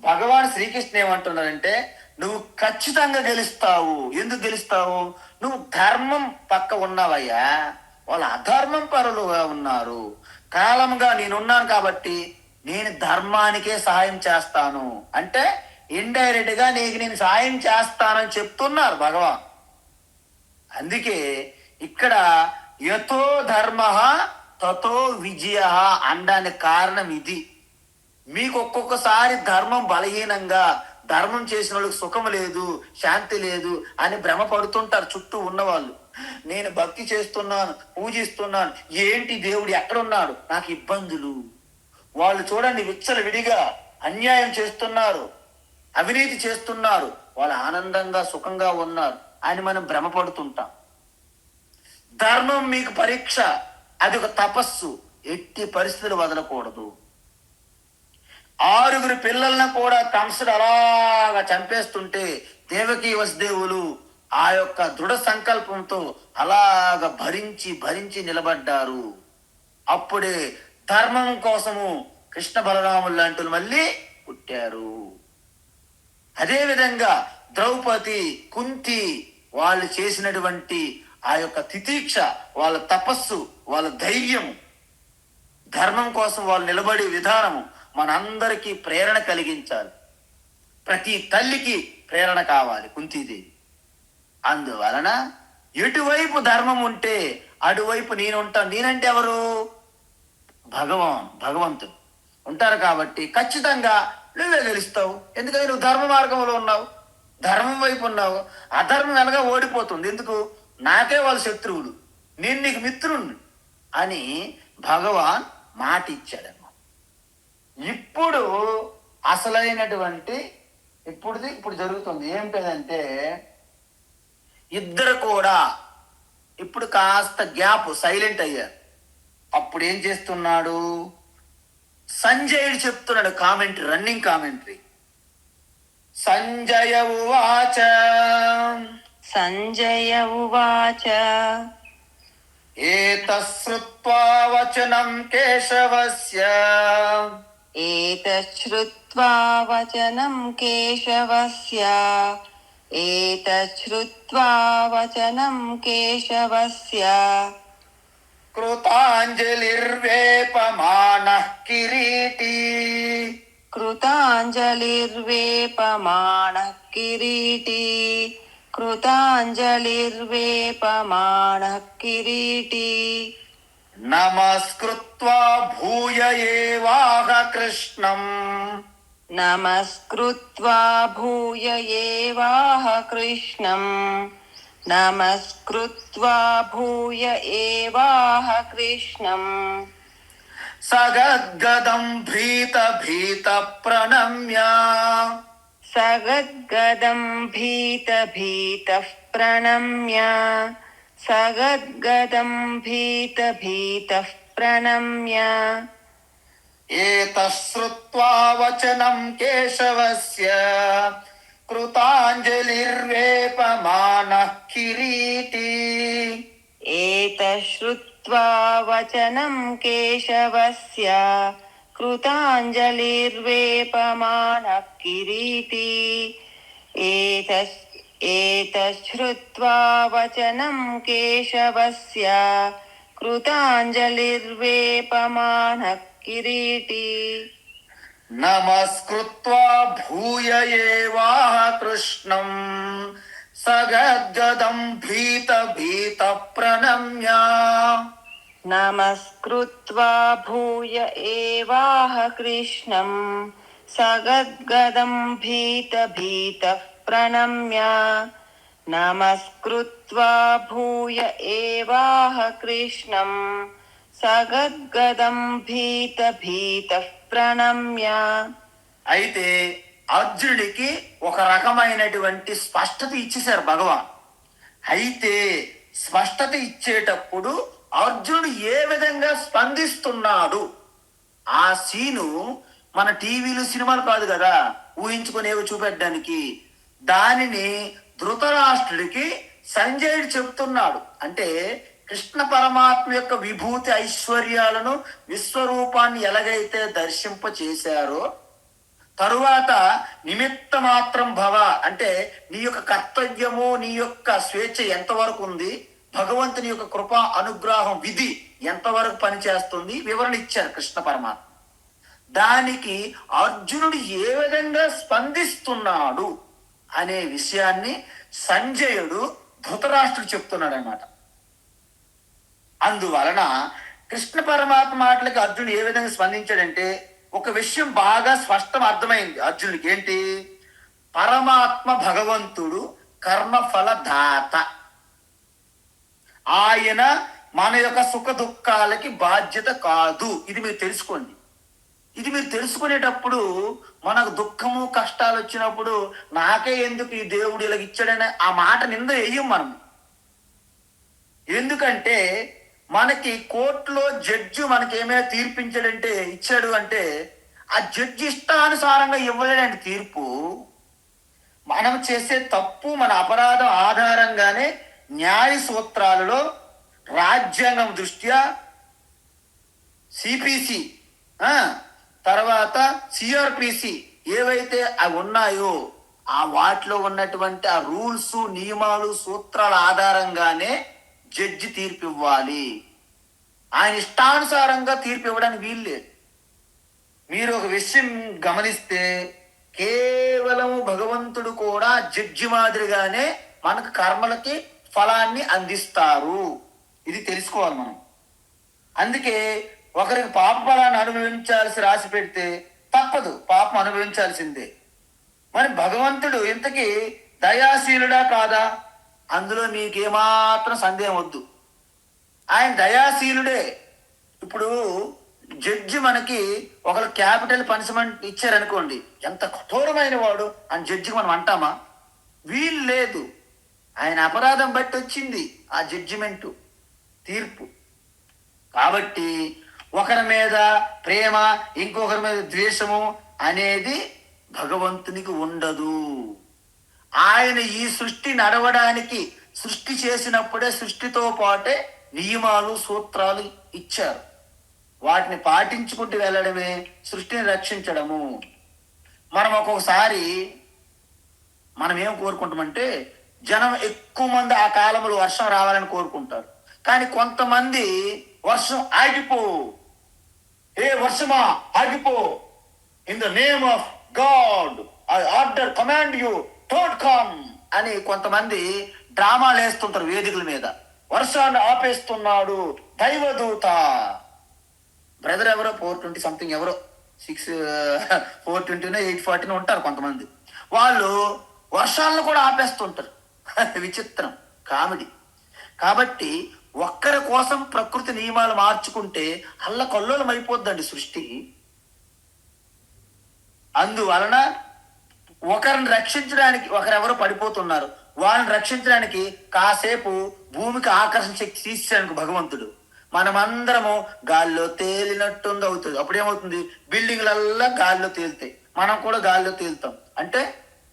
[SPEAKER 1] భగవాన్ శ్రీకృష్ణ ఏమంటున్నారంటే, నువ్వు ఖచ్చితంగా గెలుస్తావు. ఎందుకు గెలుస్తావు? నువ్వు ధర్మం పక్క ఉన్నావయ్యా, వాళ్ళు అధర్మం పరులుగా ఉన్నారు. కాలంగా నేనున్నాను కాబట్టి నేను ధర్మానికే సహాయం చేస్తాను అంటే ఇండైరెక్ట్ గా నీకు నేను సహాయం చేస్తానని చెప్తున్నారు భగవాన్. అందుకే ఇక్కడ యతో ధర్మ తతో విజయ అనడానికి కారణం ఇది. మీకు ఒక్కొక్కసారి ధర్మం బలహీనంగా, ధర్మం చేసిన వాళ్ళకి సుఖం లేదు, శాంతి లేదు అని భ్రమ పడుతుంటారు చుట్టూ ఉన్నవాళ్ళు. నేను భక్తి చేస్తున్నాను, పూజిస్తున్నాను, ఏంటి దేవుడు ఎక్కడున్నాడు, నాకు ఇబ్బందులు. వాళ్ళు చూడండి విచ్చల విడిగా అన్యాయం చేస్తున్నారు, అవినీతి చేస్తున్నారు, వాళ్ళు ఆనందంగా సుఖంగా ఉన్నారు అని మనం భ్రమపడుతుంటాం. ధర్మం మీకు పరీక్ష, అది ఒక తపస్సు, ఎట్టి పరిస్థితులు వదలకూడదు. 6 పిల్లలను కూడా కంసుడు అలాగా చంపేస్తుంటే దేవకీ వసుదేవులు ఆ యొక్క దృఢ సంకల్పంతో అలాగ భరించి భరించి నిలబడ్డారు. అప్పుడే ధర్మం కోసము కృష్ణ బలరాములు లాంటి మళ్ళీ పుట్టారు. అదేవిధంగా ద్రౌపది, కుంతి వాళ్ళు చేసినటువంటి ఆ యొక్క తితీక్ష, వాళ్ళ తపస్సు, వాళ్ళ ధైర్యం ధర్మం కోసం వాళ్ళు నిలబడే విధానము మనందరికీ ప్రేరణ కలిగించాలి. ప్రతి తల్లికి ప్రేరణ కావాలి కుంతీదేవి. అందువలన ఎటువైపు ధర్మం ఉంటే అటువైపు నేనుంటాను. నేనంటే ఎవరు? భగవంతుడు ఉంటారు కాబట్టి ఖచ్చితంగా నువ్వే గెలుస్తావు. ఎందుకంటే నువ్వు ధర్మ మార్గంలో ఉన్నావు, ధర్మం వైపు ఉన్నావు. అధర్మం వెనక ఓడిపోతుంది. ఎందుకు? నాకే వాళ్ళ శత్రువులు, నేను నీకు మిత్రుణ్ణి అని భగవాన్ మాట ఇచ్చాడమ్మా. ఇప్పుడు అసలైనటువంటి ఇప్పుడు జరుగుతుంది ఏంటంటే, ఇద్దరు కూడా ఇప్పుడు కాస్త గ్యాప్ సైలెంట్ అయ్యారు. అప్పుడు ఏం చేస్తున్నాడు సంజయుడు చెప్తున్నాడు కామెంటరీ, రన్నింగ్ కామెంటరీ. సంజయ ఉవాచ
[SPEAKER 2] సంజయ ఉవాచ
[SPEAKER 1] ఏతశ్రుత్వా వచనం కేశవస్య
[SPEAKER 2] ఏతశ్రుత్వా వచనం కేశవస్య ఏతశ్రుత్వా వచనం కేశవస్య
[SPEAKER 1] కృతాంజలిర్వేపమానః కిరీటీ
[SPEAKER 2] కృతాంజలిర్వేపమాణః కిరీటీ కృతాంజలిర్వేపమాణః కిరీటీ
[SPEAKER 1] నమస్కృత్వా భూయ ఏవాహ కృష్ణం
[SPEAKER 2] నమస్కృత్వా భూయ ఏవాహ కృష్ణం నమస్కృత్వా భూయ ఏవాహ కృష్ణం
[SPEAKER 1] సగద్గదం భీత ప్రణమ్య
[SPEAKER 2] సగద్గదం భీత ప్రణమ్య సగద్గదం భీత ప్రణమ్య
[SPEAKER 1] ఏతశ్రుత్వా వచనం కేశవస్య కృతాంజలిర్వేపమానః కిరీటీ
[SPEAKER 2] ఏతశ్రుత్వా వచనం కేశవస్య కృతాంజలిర్వేపమానః కిరీటీ ఏతశ్రుత్వా వచనం కేశవస్య కృతాంజలిర్వేపమానః కిరీటీ
[SPEAKER 1] నమస్కృత్వా భూయ ఏవాహ కృష్ణం సగద్గదం భీత ప్రణమ్య
[SPEAKER 2] నమస్కృత్వా భూయ ఏవాహ కృష్ణం సగద్గదం భీత ప్రణమ్య నమస్కృత్వా భూయ ఏవాహ కృష్ణం సగద్గదం భీత ప్రణమ్య.
[SPEAKER 1] అయితే అర్జునుడికి ఒక రకమైనటువంటి స్పష్టత ఇచ్చేశారు భగవాన్. అయితే స్పష్టత ఇచ్చేటప్పుడు అర్జునుడు ఏ విధంగా స్పందిస్తున్నాడు ఆ సీను మన టీవీలు సినిమాలు కాదు కదా ఊహించుకునేవి చూపెట్టడానికి. దానిని ధృతరాష్ట్రుడికి సంజయుడు చెప్తున్నాడు. అంటే కృష్ణ పరమాత్మ యొక్క విభూతి ఐశ్వర్యాలను విశ్వరూపాన్ని ఎలాగైతే దర్శింప చేశారో తరువాత నిమిత్త మాత్రం భవ అంటే నీ యొక్క కర్తవ్యము నీ యొక్క స్వేచ్ఛ ఎంతవరకు ఉంది, భగవంతుని యొక్క కృపా అనుగ్రహం విధి ఎంతవరకు పనిచేస్తుంది వివరణ ఇచ్చారు కృష్ణ పరమాత్మ. దానికి అర్జునుడు ఏ విధంగా స్పందిస్తున్నాడు అనే విషయాన్ని సంజయుడు ధృతరాష్ట్రుడు చెప్తున్నాడు అన్నమాట. అందువలన కృష్ణ పరమాత్మ మాటలకి అర్జునుడు ఏ విధంగా స్పందించాడంటే ఒక విషయం బాగా స్పష్టం అర్థమైంది అర్జునుడికి. ఏంటి? పరమాత్మ భగవంతుడు కర్మఫల దాత. ఆయన మన యొక్క సుఖ దుఃఖాలకి బాధ్యత కాదు. ఇది మీరు తెలుసుకోండి. ఇది మీరు తెలుసుకునేటప్పుడు మనకు దుఃఖము కష్టాలు వచ్చినప్పుడు నాకే ఎందుకు ఈ దేవుడు ఇలాగ ఇచ్చాడని ఆ మాట నింద వేయం మనం. ఎందుకంటే మనకి కోర్టులో జడ్జి మనకి ఏమైనా తీర్పించాడంటే ఇచ్చాడు అంటే ఆ జడ్జి ఇష్టానుసారంగా ఇవ్వలేడండి తీర్పు. మనం చేసే తప్పు మన అపరాధం ఆధారంగానే న్యాయ సూత్రాలలో రాజ్యాంగం దృష్ట్యా సిపిసి తర్వాత సిఆర్పిసి ఏవైతే అవి ఉన్నాయో ఆ వాటిలో ఉన్నటువంటి ఆ రూల్స్ నియమాలు సూత్రాల ఆధారంగానే జడ్జి తీర్పు ఇవ్వాలి. ఆయన ఇష్టానుసారంగా తీర్పు ఇవ్వడానికి వీలు లేదు. మీరు ఒక విషయం గమనిస్తే కేవలం భగవంతుడు కూడా జడ్జి మాదిరిగానే మనకు కర్మలకి ఫలాన్ని అందిస్తారు. ఇది తెలుసుకోవాలి మనం. అందుకే ఒకరికి పాప ఫలాన్ని అనుభవించాల్సి రాసి పెడితే తప్పదు, పాపం అనుభవించాల్సిందే. మరి భగవంతుడు ఇంతకీ దయాశీలుడా కాదా? అందులో మీకేమాత్రం సందేహం వద్దు. ఆయన దయాశీలుడే. ఇప్పుడు జడ్జి మనకి ఒక క్యాపిటల్ పనిష్మెంట్ ఇచ్చారనుకోండి, ఎంత కఠోరమైన వాడు అని జడ్జికి మనం అంటామా? వీలు లేదు. ఆయన అపరాధం బట్టి వచ్చింది ఆ జడ్జిమెంటు, తీర్పు. కాబట్టి ఒకరి మీద ప్రేమ, ఇంకొకరి మీద ద్వేషము అనేది భగవంతునికి ఉండదు. ఆయన ఈ సృష్టి నడవడానికి సృష్టి చేసినప్పుడే సృష్టితో పాటే నియమాలు సూత్రాలు ఇచ్చారు. వాటిని పాటించుకుంటూ వెళ్ళడమే సృష్టిని రక్షించడము. మనం ఒక్కొక్కసారి మనం ఏం కోరుకుంటామంటే, జనం ఎక్కువ మంది ఆ కాలంలో వర్షం రావాలని కోరుకుంటారు. కానీ కొంతమంది వర్షం ఆగిపో, ఏ వర్షమా ఆగిపో, in the name of God I order command you don't come అని కొంతమంది డ్రామాలు వేస్తుంటారు వేదికల మీద. వర్షాన్ని ఆపేస్తున్నాడు దైవదూత. బ్రదర్ ఎవరో 420 సంథింగ్, ఎవరో 420 840 ఉంటారు కొంతమంది. వాళ్ళు వర్షాలను కూడా ఆపేస్తుంటారు. విచిత్రం, కామెడీ. కాబట్టి ఒక్కరి కోసం ప్రకృతి నియమాలు మార్చుకుంటే అల్లకల్లోలం అయిపోద్దండి సృష్టి. అందువలన ఒకరిని రక్షించడానికి, ఒకరెవరో పడిపోతున్నారు, వాళ్ళని రక్షించడానికి కాసేపు భూమికి ఆకర్షణ శక్తి తీసేసానికి భగవంతుడు, మనమందరము గాల్లో తేలినట్టుంది అవుతుంది. అప్పుడేమవుతుంది? బిల్డింగ్లల్లా గాల్లో తేలితాయి, మనం కూడా గాల్లో తేలుతాం. అంటే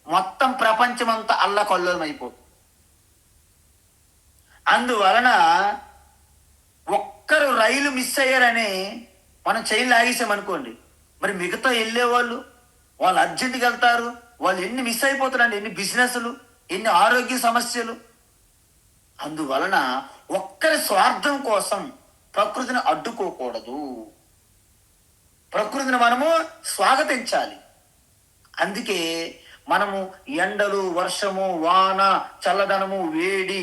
[SPEAKER 1] మొత్తం ప్రపంచం అంతా అల్లకల్లోలం అయిపోతుంది. అందువలన ఒక్కరు రైలు మిస్ అయ్యారని మనం చైన్ లాగేసామనుకోండి, మరి మిగతా వెళ్ళేవాళ్ళు వాళ్ళు అర్జెంట్కి వెళ్తారు. వాళ్ళు ఎన్ని మిస్ అయిపోతారండి, ఎన్ని బిజినెస్లు, ఎన్ని ఆరోగ్య సమస్యలు. అందువలన ఒక్కరి స్వార్థం కోసం ప్రకృతిని అడ్డుకోకూడదు. ప్రకృతిని మనము స్వాగతించాలి. అందుకే మనము ఎండలు, వర్షము, వాన, చల్లదనము, వేడి,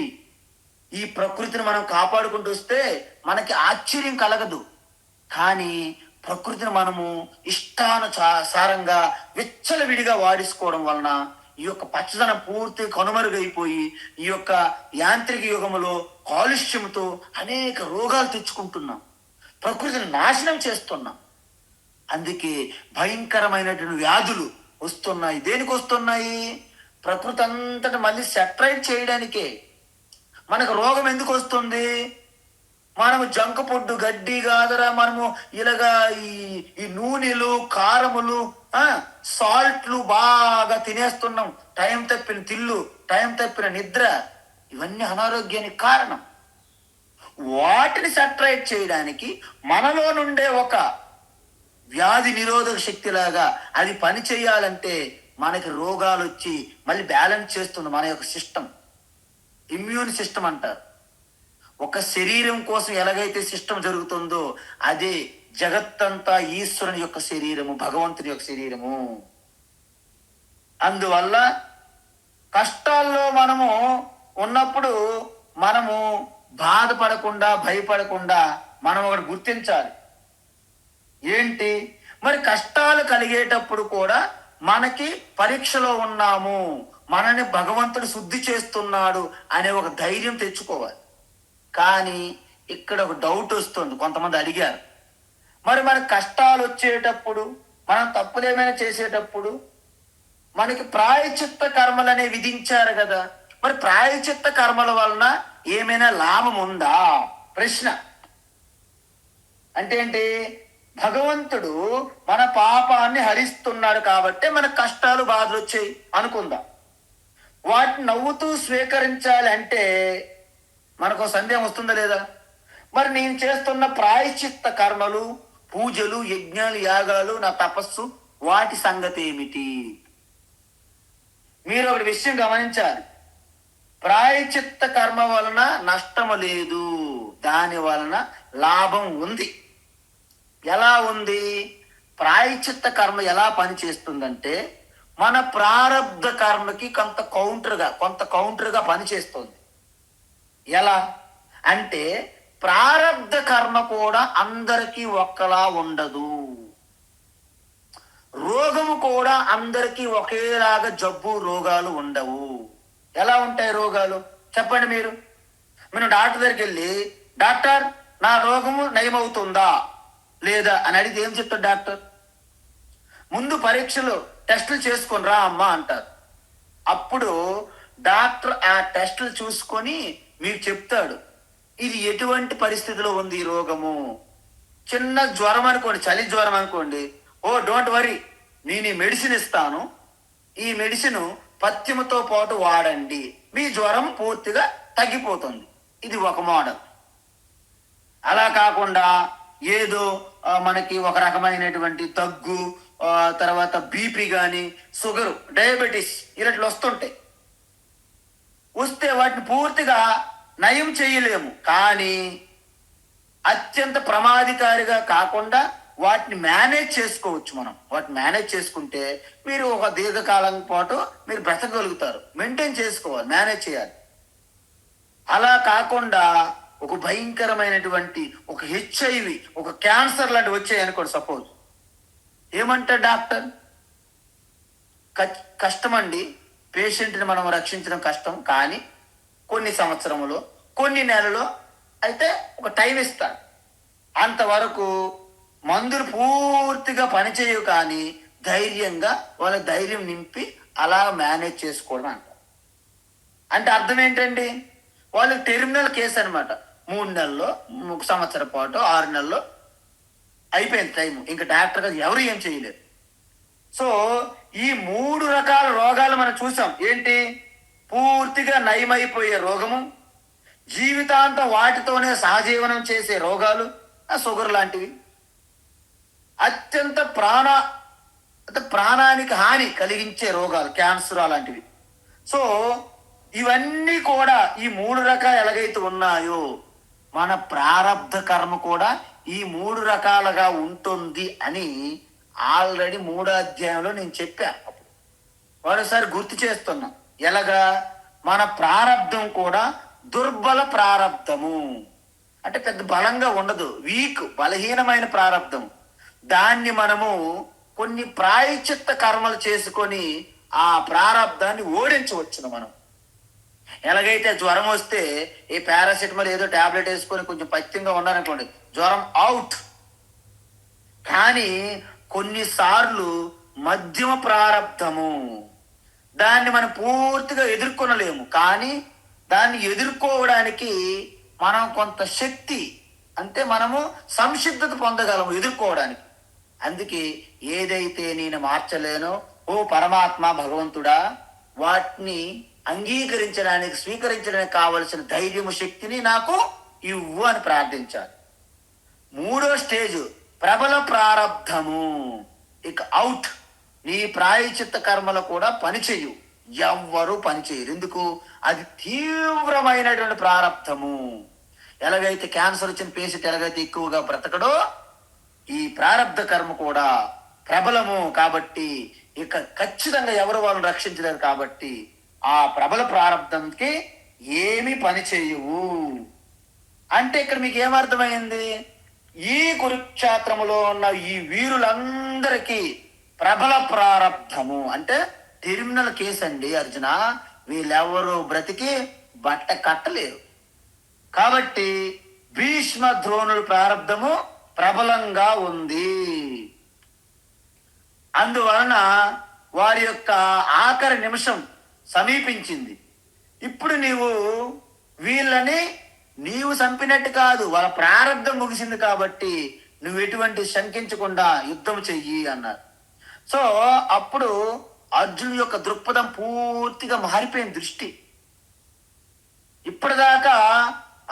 [SPEAKER 1] ఈ ప్రకృతిని మనం కాపాడుకుంటూ వస్తే మనకి ఆశ్చర్యం కలగదు. కానీ ప్రకృతిని మనము ఇష్టానుసారంగా విచ్చలవిడిగా వాడేసుకోవడం వలన ఈ యొక్క పచ్చదనం పూర్తి కనుమరుగైపోయి ఈ యొక్క యాంత్రిక యుగములో కాలుష్యంతో అనేక రోగాలు తెచ్చుకుంటున్నాం, ప్రకృతిని నాశనం చేస్తున్నాం. అందుకే భయంకరమైనటువంటి వ్యాధులు వస్తున్నాయి. దేనికి వస్తున్నాయి? ప్రకృతి అంతటా మళ్ళీ సెటరైట్ చేయడానికే. మనకు రోగం ఎందుకు వస్తుంది? మనము జంక్ ఫుడ్, గడ్డి కాదరా, మనము ఇలాగా ఈ నూనెలు, కారములు, సాల్ట్లు బాగా తినేస్తున్నాం. టైం తప్పిన తిల్లు, టైం తప్పిన నిద్ర, ఇవన్నీ అనారోగ్యానికి కారణం. వాటిని సెటరైట్ చేయడానికి మనలో నుండే ఒక వ్యాధి నిరోధక శక్తిలాగా అది పని చేయాలంటే మనకి రోగాలు వచ్చి మళ్ళీ బ్యాలెన్స్ చేస్తుంది మన యొక్క సిస్టమ్. ఇమ్యూన్ సిస్టమ్ అంటారు. ఒక శరీరం కోసం ఎలాగైతే సిస్టమ్ జరుగుతుందో అదే జగత్తంతా ఈశ్వరుని యొక్క శరీరము, భగవంతుని యొక్క శరీరము. అందువల్ల కష్టాల్లో మనము ఉన్నప్పుడు మనము బాధపడకుండా, భయపడకుండా మనం ఒకటి గుర్తించాలి. ఏంటి? మరి కష్టాలు కలిగేటప్పుడు కూడా మనకి పరీక్షలో ఉన్నాము, మనని భగవంతుడు శుద్ధి చేస్తున్నాడు అనే ఒక ధైర్యం తెచ్చుకోవాలి. కానీ ఇక్కడ ఒక డౌట్ వస్తుంది. కొంతమంది అడిగారు, మరి మనకు కష్టాలు వచ్చేటప్పుడు, మనం తప్పులు ఏమైనా చేసేటప్పుడు మనకి ప్రాయశ్చిత్త కర్మలనే విధించారు కదా, మరి ప్రాయశ్చిత్త కర్మల వలన ఏమైనా లాభం ఉందా? ప్రశ్న. అంటే ఏంటి? భగవంతుడు మన పాపాన్ని హరిస్తున్నాడు కాబట్టి మనకు కష్టాలు, బాధలు వచ్చాయి అనుకుందాం. వాటిని నవ్వుతూ స్వీకరించాలి అంటే మనకు సందేహం వస్తుందా లేదా? మరి నేను చేస్తున్న ప్రాయశ్చిత్త కర్మలు, పూజలు, యజ్ఞాలు, యాగాలు, నా తపస్సు, వాటి సంగతి ఏమిటి? మీరు ఒకటి విషయం గమనించాలి. ప్రాయశ్చిత్త కర్మ వలన నష్టము లేదు, దాని వలన లాభం ఉంది. ఎలా ఉంది? ప్రాయశ్చిత్త కర్మ ఎలా పనిచేస్తుందంటే మన ప్రారబ్ధ కర్మకి కొంత కౌంటర్గా పనిచేస్తుంది. ఎలా అంటే ప్రారబ్ధ కర్మ కూడా అందరికీ ఒక్కలా ఉండదు. రోగము కూడా అందరికీ ఒకేలాగా రోగాలు ఉండవు. ఎలా ఉంటాయి రోగాలు చెప్పండి మీరు? డాక్టర్ దగ్గరికి వెళ్ళి, డాక్టర్ నా రోగము నయమవుతుందా లేదా అని అడిగితే ఏం చెప్తాడు డాక్టర్? ముందు పరీక్షలు టెస్టులు చేసుకొని రా అమ్మా అంటారు. అప్పుడు డాక్టర్ ఆ టెస్టులు చూసుకొని మీకు చెప్తాడు ఇది ఎటువంటి పరిస్థితిలో ఉంది ఈ రోగము. చిన్న జ్వరం అనుకోండి, చలి జ్వరం అనుకోండి, ఓ డోంట్ వరీ, నేను ఈ మెడిసిన్ ఇస్తాను, ఈ మెడిసిన్ పథ్యముతో పాటు వాడండి, మీ జ్వరం పూర్తిగా తగ్గిపోతుంది. ఇది ఒక మోడల్. అలా కాకుండా ఏదో మనకి ఒక రకమైనటువంటి దగ్గు, తర్వాత బీపీ కానీ షుగరు, డయాబెటీస్ ఇలాంటివి వస్తే వాటిని పూర్తిగా నయం చేయలేము. కానీ అత్యంత ప్రమాదకారిగా కాకుండా వాటిని మేనేజ్ చేసుకోవచ్చు. మనం వాటిని మేనేజ్ చేసుకుంటే మీరు ఒక దీర్ఘకాలం పాటు మీరు బ్రతకగలుగుతారు. మెయింటైన్ చేసుకోవాలి, మేనేజ్ చేయాలి. అలా కాకుండా ఒక భయంకరమైనటువంటి ఒక హెచ్ఐవి, ఒక క్యాన్సర్ లాంటివి వచ్చాయి అనుకోండి సపోజ్, ఏమంటారు డాక్టర్? కష్టమండి, పేషెంట్ని మనం రక్షించడం కష్టం, కానీ కొన్ని సంవత్సరములో కొన్ని నెలలో అయితే ఒక టైం ఇస్తారు. అంతవరకు మందులు పూర్తిగా పనిచేయవు, కానీ ధైర్యంగా వాళ్ళ ధైర్యం నింపి అలా మేనేజ్ చేసుకోవడం అంటారు. అంటే అర్థం ఏంటండి? వాళ్ళకి టెర్మినల్ కేసు అనమాట. 3 నెలల్లో, 1 సంవత్సరం పాటు, 6 నెలల్లో అయిపోయింది టైం. ఇంకా డాక్టర్ గారు ఎవరు ఏం చేయలేరు. సో ఈ 3 రకాల రోగాలు మనం చూసాం. ఏంటి? పూర్తిగా నయమైపోయే రోగము, జీవితాంతం వాటితోనే సహజీవనం చేసే రోగాలు, షుగర్ లాంటివి, అత్యంత ప్రాణానికి హాని కలిగించే రోగాలు, క్యాన్సర్ అలాంటివి. సో ఇవన్నీ కూడా ఈ 3 రకాలు ఎలాగైతే ఉన్నాయో మన ప్రారబ్ధ కర్మ కూడా ఈ 3 రకాలుగా ఉంటుంది అని ఆల్రెడీ 3వ అధ్యాయంలో నేను చెప్పాను. అప్పుడు మరోసారి గుర్తు చేస్తున్నా. ఎలాగా? మన ప్రారబ్ధం కూడా దుర్బల ప్రారబ్ధము, అంటే పెద్ద బలంగా ఉండదు, వీక్, బలహీనమైన ప్రారబ్ధం. దాన్ని మనము కొన్ని ప్రాయశ్చిత్త కర్మలు చేసుకొని ఆ ప్రారబ్ధాన్ని ఓడించవచ్చును. మనం ఎలాగైతే జ్వరం వస్తే ఈ పారాసిటమాల్ ఏదో టాబ్లెట్ వేసుకొని కొంచెం పథ్యంగా ఉండాలనుకోండి, జ్వరం అవుట్. కానీ కొన్నిసార్లు మధ్యమ ప్రారబ్ధము, దాన్ని మనం పూర్తిగా ఎదుర్కొనలేము, కానీ దాన్ని ఎదుర్కోవడానికి మనం కొంత శక్తి, అంటే మనము సంసిద్ధత పొందగలము ఎదుర్కోవడానికి. అందుకే ఏదైతే నేను మార్చలేనో ఓ పరమాత్మ భగవంతుడా, వాటిని అంగీకరించడానికి, స్వీకరించడానికి కావలసిన ధైర్యము, శక్తిని నాకు ఇవ్వు అని ప్రార్థించాలి. 3వ స్టేజ్ ప్రబల ప్రారబ్ధము. ఇక అవుట్. నీ ప్రాయశ్చిత్త కర్మలు కూడా పనిచేయు, ఎవ్వరూ పనిచేయరు. ఎందుకు? అది తీవ్రమైనటువంటి ప్రారబ్ధము. ఎలాగైతే క్యాన్సర్ వచ్చిన పేషెంట్ ఎలాగైతే ఎక్కువగా బ్రతకడో, ఈ ప్రారబ్ధ కర్మ కూడా ప్రబలము. కాబట్టి ఇక ఖచ్చితంగా ఎవరు వాళ్ళని రక్షించలేరు. కాబట్టి ఆ ప్రబల ప్రారబ్ధంకి ఏమి పని చేయవు. అంటే ఇక్కడ మీకు ఏమర్థమైంది? ఈ కురుక్షేత్రములో ఉన్న ఈ వీరులందరికీ ప్రబల ప్రారబ్ధము అంటే టెర్మినల్ కేసు అండి అర్జున. వీళ్ళెవరు బ్రతికి బట్ట కట్టలేరు. కాబట్టి భీష్మ ద్రోణుల ప్రారబ్ధము ప్రబలంగా ఉంది. అందువలన వారి యొక్క ఆఖరి నిమిషం సమీపించింది. ఇప్పుడు వీళ్ళని నీవు చంపినట్టు కాదు, వాళ్ళ ప్రారంధం ముగిసింది. కాబట్టి నువ్వు ఎటువంటి శంకించకుండా యుద్ధం చెయ్యి అన్నారు. సో అప్పుడు అర్జున్ యొక్క దృక్పథం పూర్తిగా మారిపోయిన దృష్టి. ఇప్పటిదాకా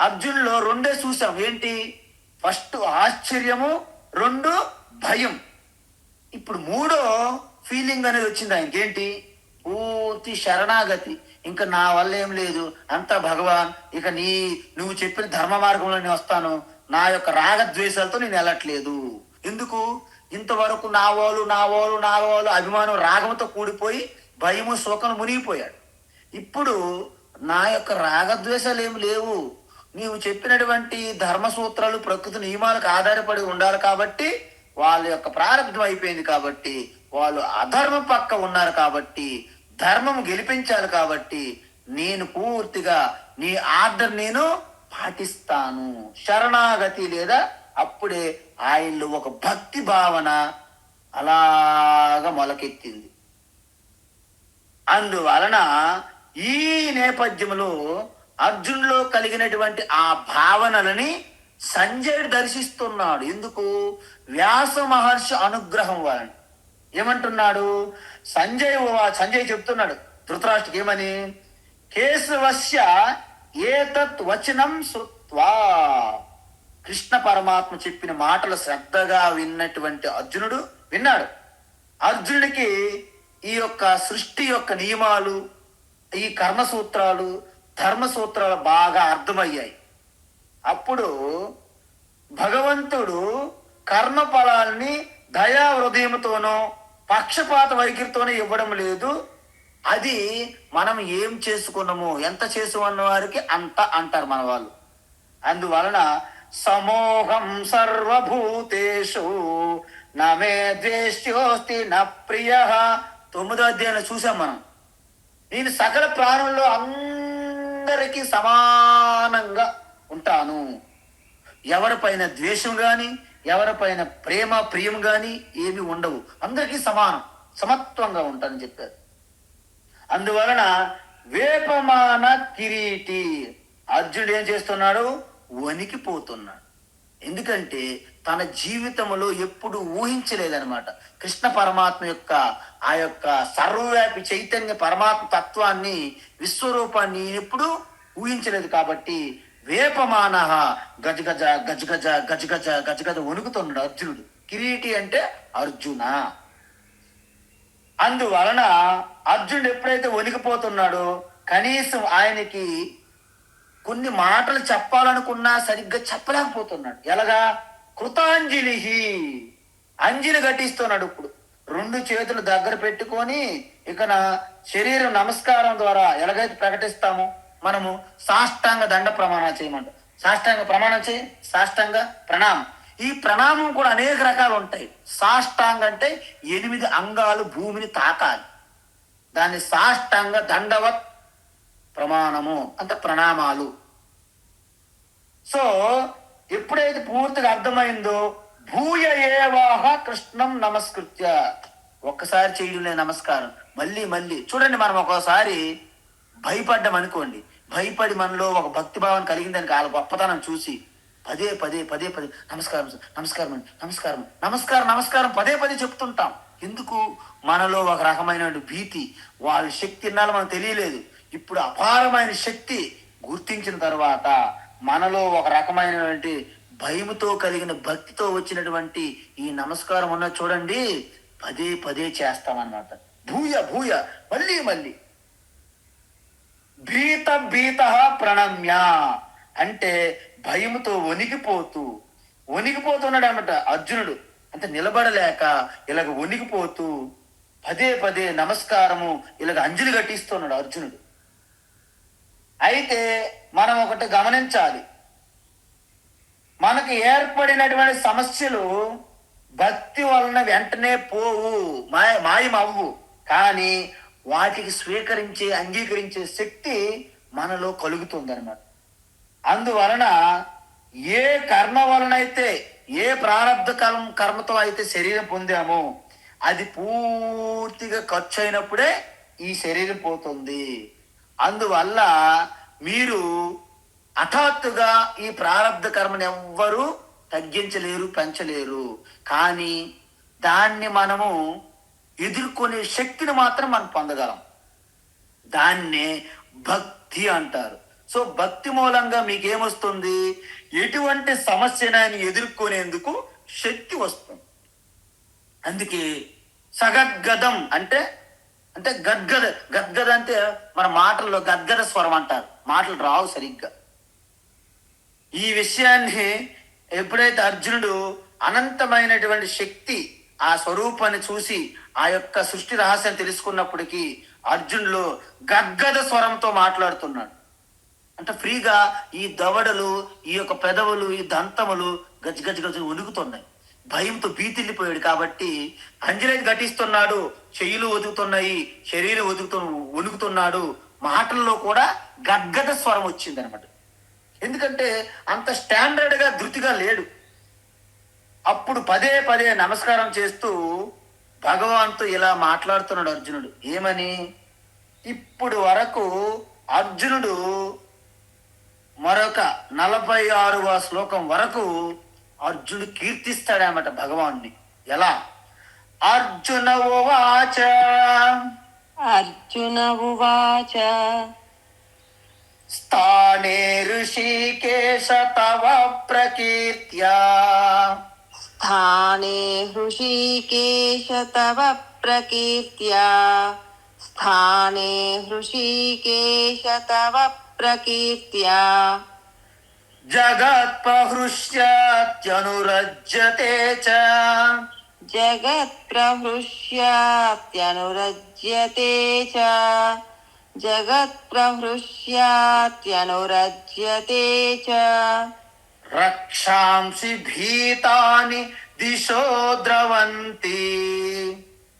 [SPEAKER 1] అర్జున్లో 2 చూసాం. ఏంటి? ఫస్ట్ ఆశ్చర్యము, 2 భయం. ఇప్పుడు 3వ ఫీలింగ్ అనేది వచ్చింది ఆయనకి. ఏంటి? పూర్తి శరణాగతి. ఇంకా నా వల్ల ఏం లేదు, అంతా భగవాన్, ఇక నువ్వు చెప్పిన ధర్మ మార్గంలో నేను వస్తాను, నా యొక్క రాగద్వేషాలతో నేను వెళ్ళట్లేదు. ఎందుకు? ఇంతవరకు నా వాళ్ళు అభిమానం రాగంతో కూడిపోయి భయము శోకం మునిగిపోయాడు. ఇప్పుడు నా యొక్క రాగద్వేషాలు ఏమి లేవు. నీవు చెప్పినటువంటి ధర్మ సూత్రాలు ప్రకృతి నియమాలకు ఆధారపడి ఉండాలి కాబట్టి వాళ్ళ యొక్క ప్రారంభం అయిపోయింది, కాబట్టి వాళ్ళు అధర్మం పక్క ఉన్నారు, కాబట్టి ధర్మం గెలిపించాలి, కాబట్టి నేను పూర్తిగా నీ ఆర్డర్ నేను పాటిస్తాను. శరణాగతి లేదా అప్పుడే ఆయనలో ఒక భక్తి భావన అలాగా మొలకెత్తింది. అందువలన ఈ నేపథ్యంలో అర్జునులో కలిగినటువంటి ఆ భావనలని సంజయుడు దర్శిస్తున్నాడు. ఎందుకు? వ్యాస మహర్షి అనుగ్రహం వలన. ఏమంటున్నాడు సంజయ్ చెప్తున్నాడు ధృతరాష్ట్రకి ఏమని? కేశవస్య ఏతత్ వచనం శ్రుత్వా. కృష్ణ పరమాత్మ చెప్పిన మాటలు శ్రద్ధగా విన్నటువంటి అర్జునుడు విన్నాడు. అర్జునుడికి ఈ యొక్క సృష్టి యొక్క నియమాలు, ఈ కర్మసూత్రాలు, ధర్మసూత్రాలు బాగా అర్థమయ్యాయి. అప్పుడు భగవంతుడు కర్మ ఫలాల్ని దయా హృదయంతోనో పక్షపాత వైఖరితోనో ఇవ్వడం లేదు. అది మనం ఏం చేసుకున్నామో, ఎంత చేసుకున్న వారికి అంత అంటారు మన వాళ్ళు. అందువలన సమోహం సర్వభూతేషు నమే ద్వేష్యోస్తి న ప్రియ. 9వ అధ్యాయంలో చూసాం మనం. నేను సకల ప్రాణుల్లో అందరికీ సమానంగా ఉంటాను. ఎవరిపైన ద్వేషం గాని, ఎవరిపైన ప్రియం గాని ఏమి ఉండవు. అందరికీ సమానం, సమత్వంగా ఉంటానని చెప్పారు. అందువలన వేపమాన కిరీటి. అర్జునుడు ఏం చేస్తున్నాడు? వణికిపోతున్నాడు. ఎందుకంటే తన జీవితంలో ఎప్పుడు ఊహించలేదనమాట కృష్ణ పరమాత్మ యొక్క ఆ యొక్క సర్వవ్యాపి చైతన్య పరమాత్మ తత్వాన్ని, విశ్వరూపాన్ని ఎప్పుడు ఊహించలేదు. కాబట్టి వేపమాన గజగజ గజగజ గజగజ గజగజ వణుకుతున్నాడు అర్జునుడు. కిరీటి అంటే అర్జున. అందువలన అర్జునుడు ఎప్పుడైతే వణికిపోతున్నాడో కనీసం ఆయనకి కొన్ని మాటలు చెప్పాలనుకున్నా సరిగ్గా చెప్పలేకపోతున్నాడు. ఎలాగా? కృతాంజలి, అంజలి ఘటిస్తున్నాడు. ఇప్పుడు 2 చేతులు దగ్గర పెట్టుకొని ఇక శరీరం నమస్కారం ద్వారా ఎలాగైతే ప్రకటిస్తామో మనము సాష్టాంగ దండ ప్రమాణం చేయమంటాం. సాష్టాంగ ప్రమాణం చేయి, సాష్టాంగ ప్రణామం. ఈ ప్రణామం కూడా అనేక రకాలు ఉంటాయి. సాష్టాంగ అంటే 8 అంగాలు భూమిని తాకాలి. దాన్ని సాష్టాంగ దండవత్ ప్రమాణము అంటే ప్రణామాలు. సో ఎప్పుడైతే పూర్తిగా అర్థమైందో భూయ ఏవాహ కృష్ణం నమస్కృత్య, ఒక్కసారి చేయలే నమస్కారం. మళ్ళీ చూడండి, మనం ఒక్కోసారి భయపడ్డం అనుకోండి, భయపడి మనలో ఒక భక్తి భావం కలిగిందని వాళ్ళ గొప్పతనం చూసి పదే నమస్కారం నమస్కారం నమస్కారం నమస్కారం నమస్కారం పదే చెప్తుంటాం. ఎందుకు? మనలో ఒక రకమైన భీతి, వాళ్ళ శక్తి ఇన్నాళ్ళు మనకు తెలియలేదు. ఇప్పుడు అపారమైన శక్తి గుర్తించిన తర్వాత మనలో ఒక రకమైనటువంటి భయముతో కలిగిన భక్తితో వచ్చినటువంటి ఈ నమస్కారం ఉన్న చూడండి, పదే చేస్తామన్నమాట. భూయ మళ్ళీ భీత ప్రణమ్య అంటే భయముతో వణికిపోతున్నాడు అన్నమాట అర్జునుడు. అంటే నిలబడలేక ఇలాగ వణికిపోతూ పదే నమస్కారము ఇలాగ అంజలి ఘటిస్తున్నాడు అర్జునుడు. అయితే మనం ఒకటి గమనించాలి, మనకు ఏర్పడినటువంటి సమస్యలు భక్తి వలన వెంటనే పోవు, మాయమవ్వు. కానీ వాటికి అంగీకరించే శక్తి మనలో కలుగుతుంది అన్నమాట. అందువలన ఏ కర్మ వలనైతే, ఏ ప్రారంధ కర్మతో అయితే శరీరం పొందామో అది పూర్తిగా ఖర్చు అయినప్పుడే ఈ శరీరం పోతుంది. అందువల్ల మీరు హఠాత్తుగా ఈ ప్రారంధ కర్మను ఎవ్వరూ తగ్గించలేరు, పెంచలేరు. కానీ దాన్ని మనము ఎదుర్కొనే శక్తిని మాత్రం మనం పొందగలం. దాన్నే భక్తి అంటారు. సో భక్తి మూలంగా మీకేమొస్తుంది? ఎటువంటి సమస్యనని ఎదుర్కొనేందుకు శక్తి వస్తుంది. అందుకే సగద్గదం అంటే గద్గద అంటే మన మాటల్లో గద్గద స్వరం అంటారు. మాటలు రావు సరిగ్గా. ఈ విషయాన్ని ఎప్పుడైతే అర్జునుడు అనంతమైనటువంటి శక్తి ఆ స్వరూపాన్ని చూసి ఆ యొక్క సృష్టి రహస్యం తెలుసుకున్నప్పటికీ అర్జునుడు గద్గద స్వరంతో మాట్లాడుతున్నాడు. అంటే ఫ్రీగా ఈ దవడలు, ఈ యొక్క పెదవులు, ఈ దంతములు గజ్జి గజ్జి గజ్జి వణుకుతున్నాయి. భయంతో భీతిల్లిపోయాడు కాబట్టి అంజలిని ఘటిస్తున్నాడు. చెయ్యిలు వదుకుతున్నాయి, శరీరం వణుకుతున్నాడు. మాటల్లో కూడా గద్గద స్వరం వచ్చింది అనమాట. ఎందుకంటే అంత స్టాండర్డ్ గా ధృతిగా లేడు. అప్పుడు పదే పదే నమస్కారం చేస్తూ భగవాన్తో ఇలా మాట్లాడుతున్నాడు అర్జునుడు. ఏమని? ఇప్పుడు వరకు అర్జునుడు మరొక 46వ శ్లోకం వరకు అర్జునుడు కీర్తిస్తాడన్నమాట భగవాన్ని. ఎలా? అర్జున ఉవాచ
[SPEAKER 2] అర్జున ఉవాచ
[SPEAKER 1] స్థానే ఋషికేశ తవ ప్రకీర్త్యా
[SPEAKER 2] స్థానే హృషీకేశ తవ ప్రకీర్త్యా స్థానే హృషీకేశ తవ ప్రకీర్త్యా
[SPEAKER 1] జగత్ప్రహృష్యత్యనురజ్యతే చ
[SPEAKER 2] జగత్ప్రహృష్యాత్యనురజ్యతే చ జగత్ప్రహృష్యాత్యనురజ్యతే చ
[SPEAKER 1] రక్షాంసి భీతాని దిశో ద్రవంతి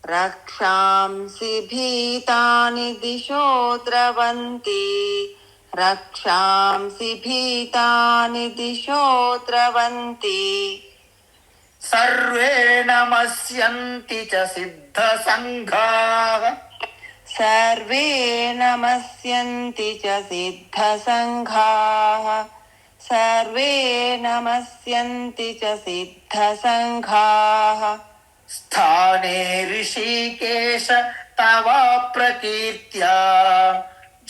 [SPEAKER 2] రక్షాంసి భీతాని దిశో ద్రవంతి రక్షాంసి భీతాని దిశో ద్రవంతి
[SPEAKER 1] సర్వే నమస్యంతి చ సిద్ధ సంఘాః
[SPEAKER 2] సర్వే నమస్యంతి చ సిద్ధ సంఘాః సర్వే నమస్యంతి చ సిద్ధ సంఘాః
[SPEAKER 1] స్థానే ఋషికేశ తవ ప్రకీర్త్యా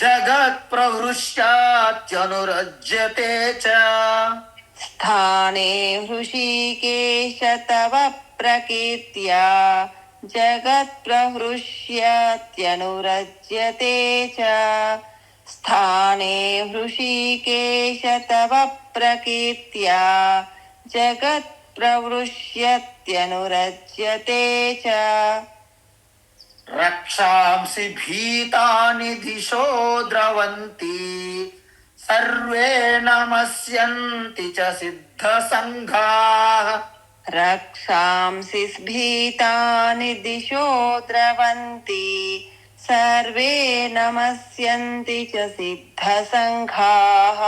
[SPEAKER 1] జగత్ప్రహృష్యాత్యనురజ్యతే చ
[SPEAKER 2] స్థానే హృషీకేశ తవ ప్రకీర్త్యా జగత్ప్రహృష్యత్యనురజ్యతే చ స్థానే హృషీకేశ తవ ప్రకీర్త్యా జగత్ప్రహృష్యత్యనురజ్యతే చ
[SPEAKER 1] రక్షాంసి భీతాని దిశో ద్రవంతి సర్వే నమస్యంతి చ సిద్ధ సంఘాః
[SPEAKER 2] రక్షాంసి భీతాని దిశో ద్రవంతి సర్వే నమస్యంతి చ సిద్ధ సంఘాః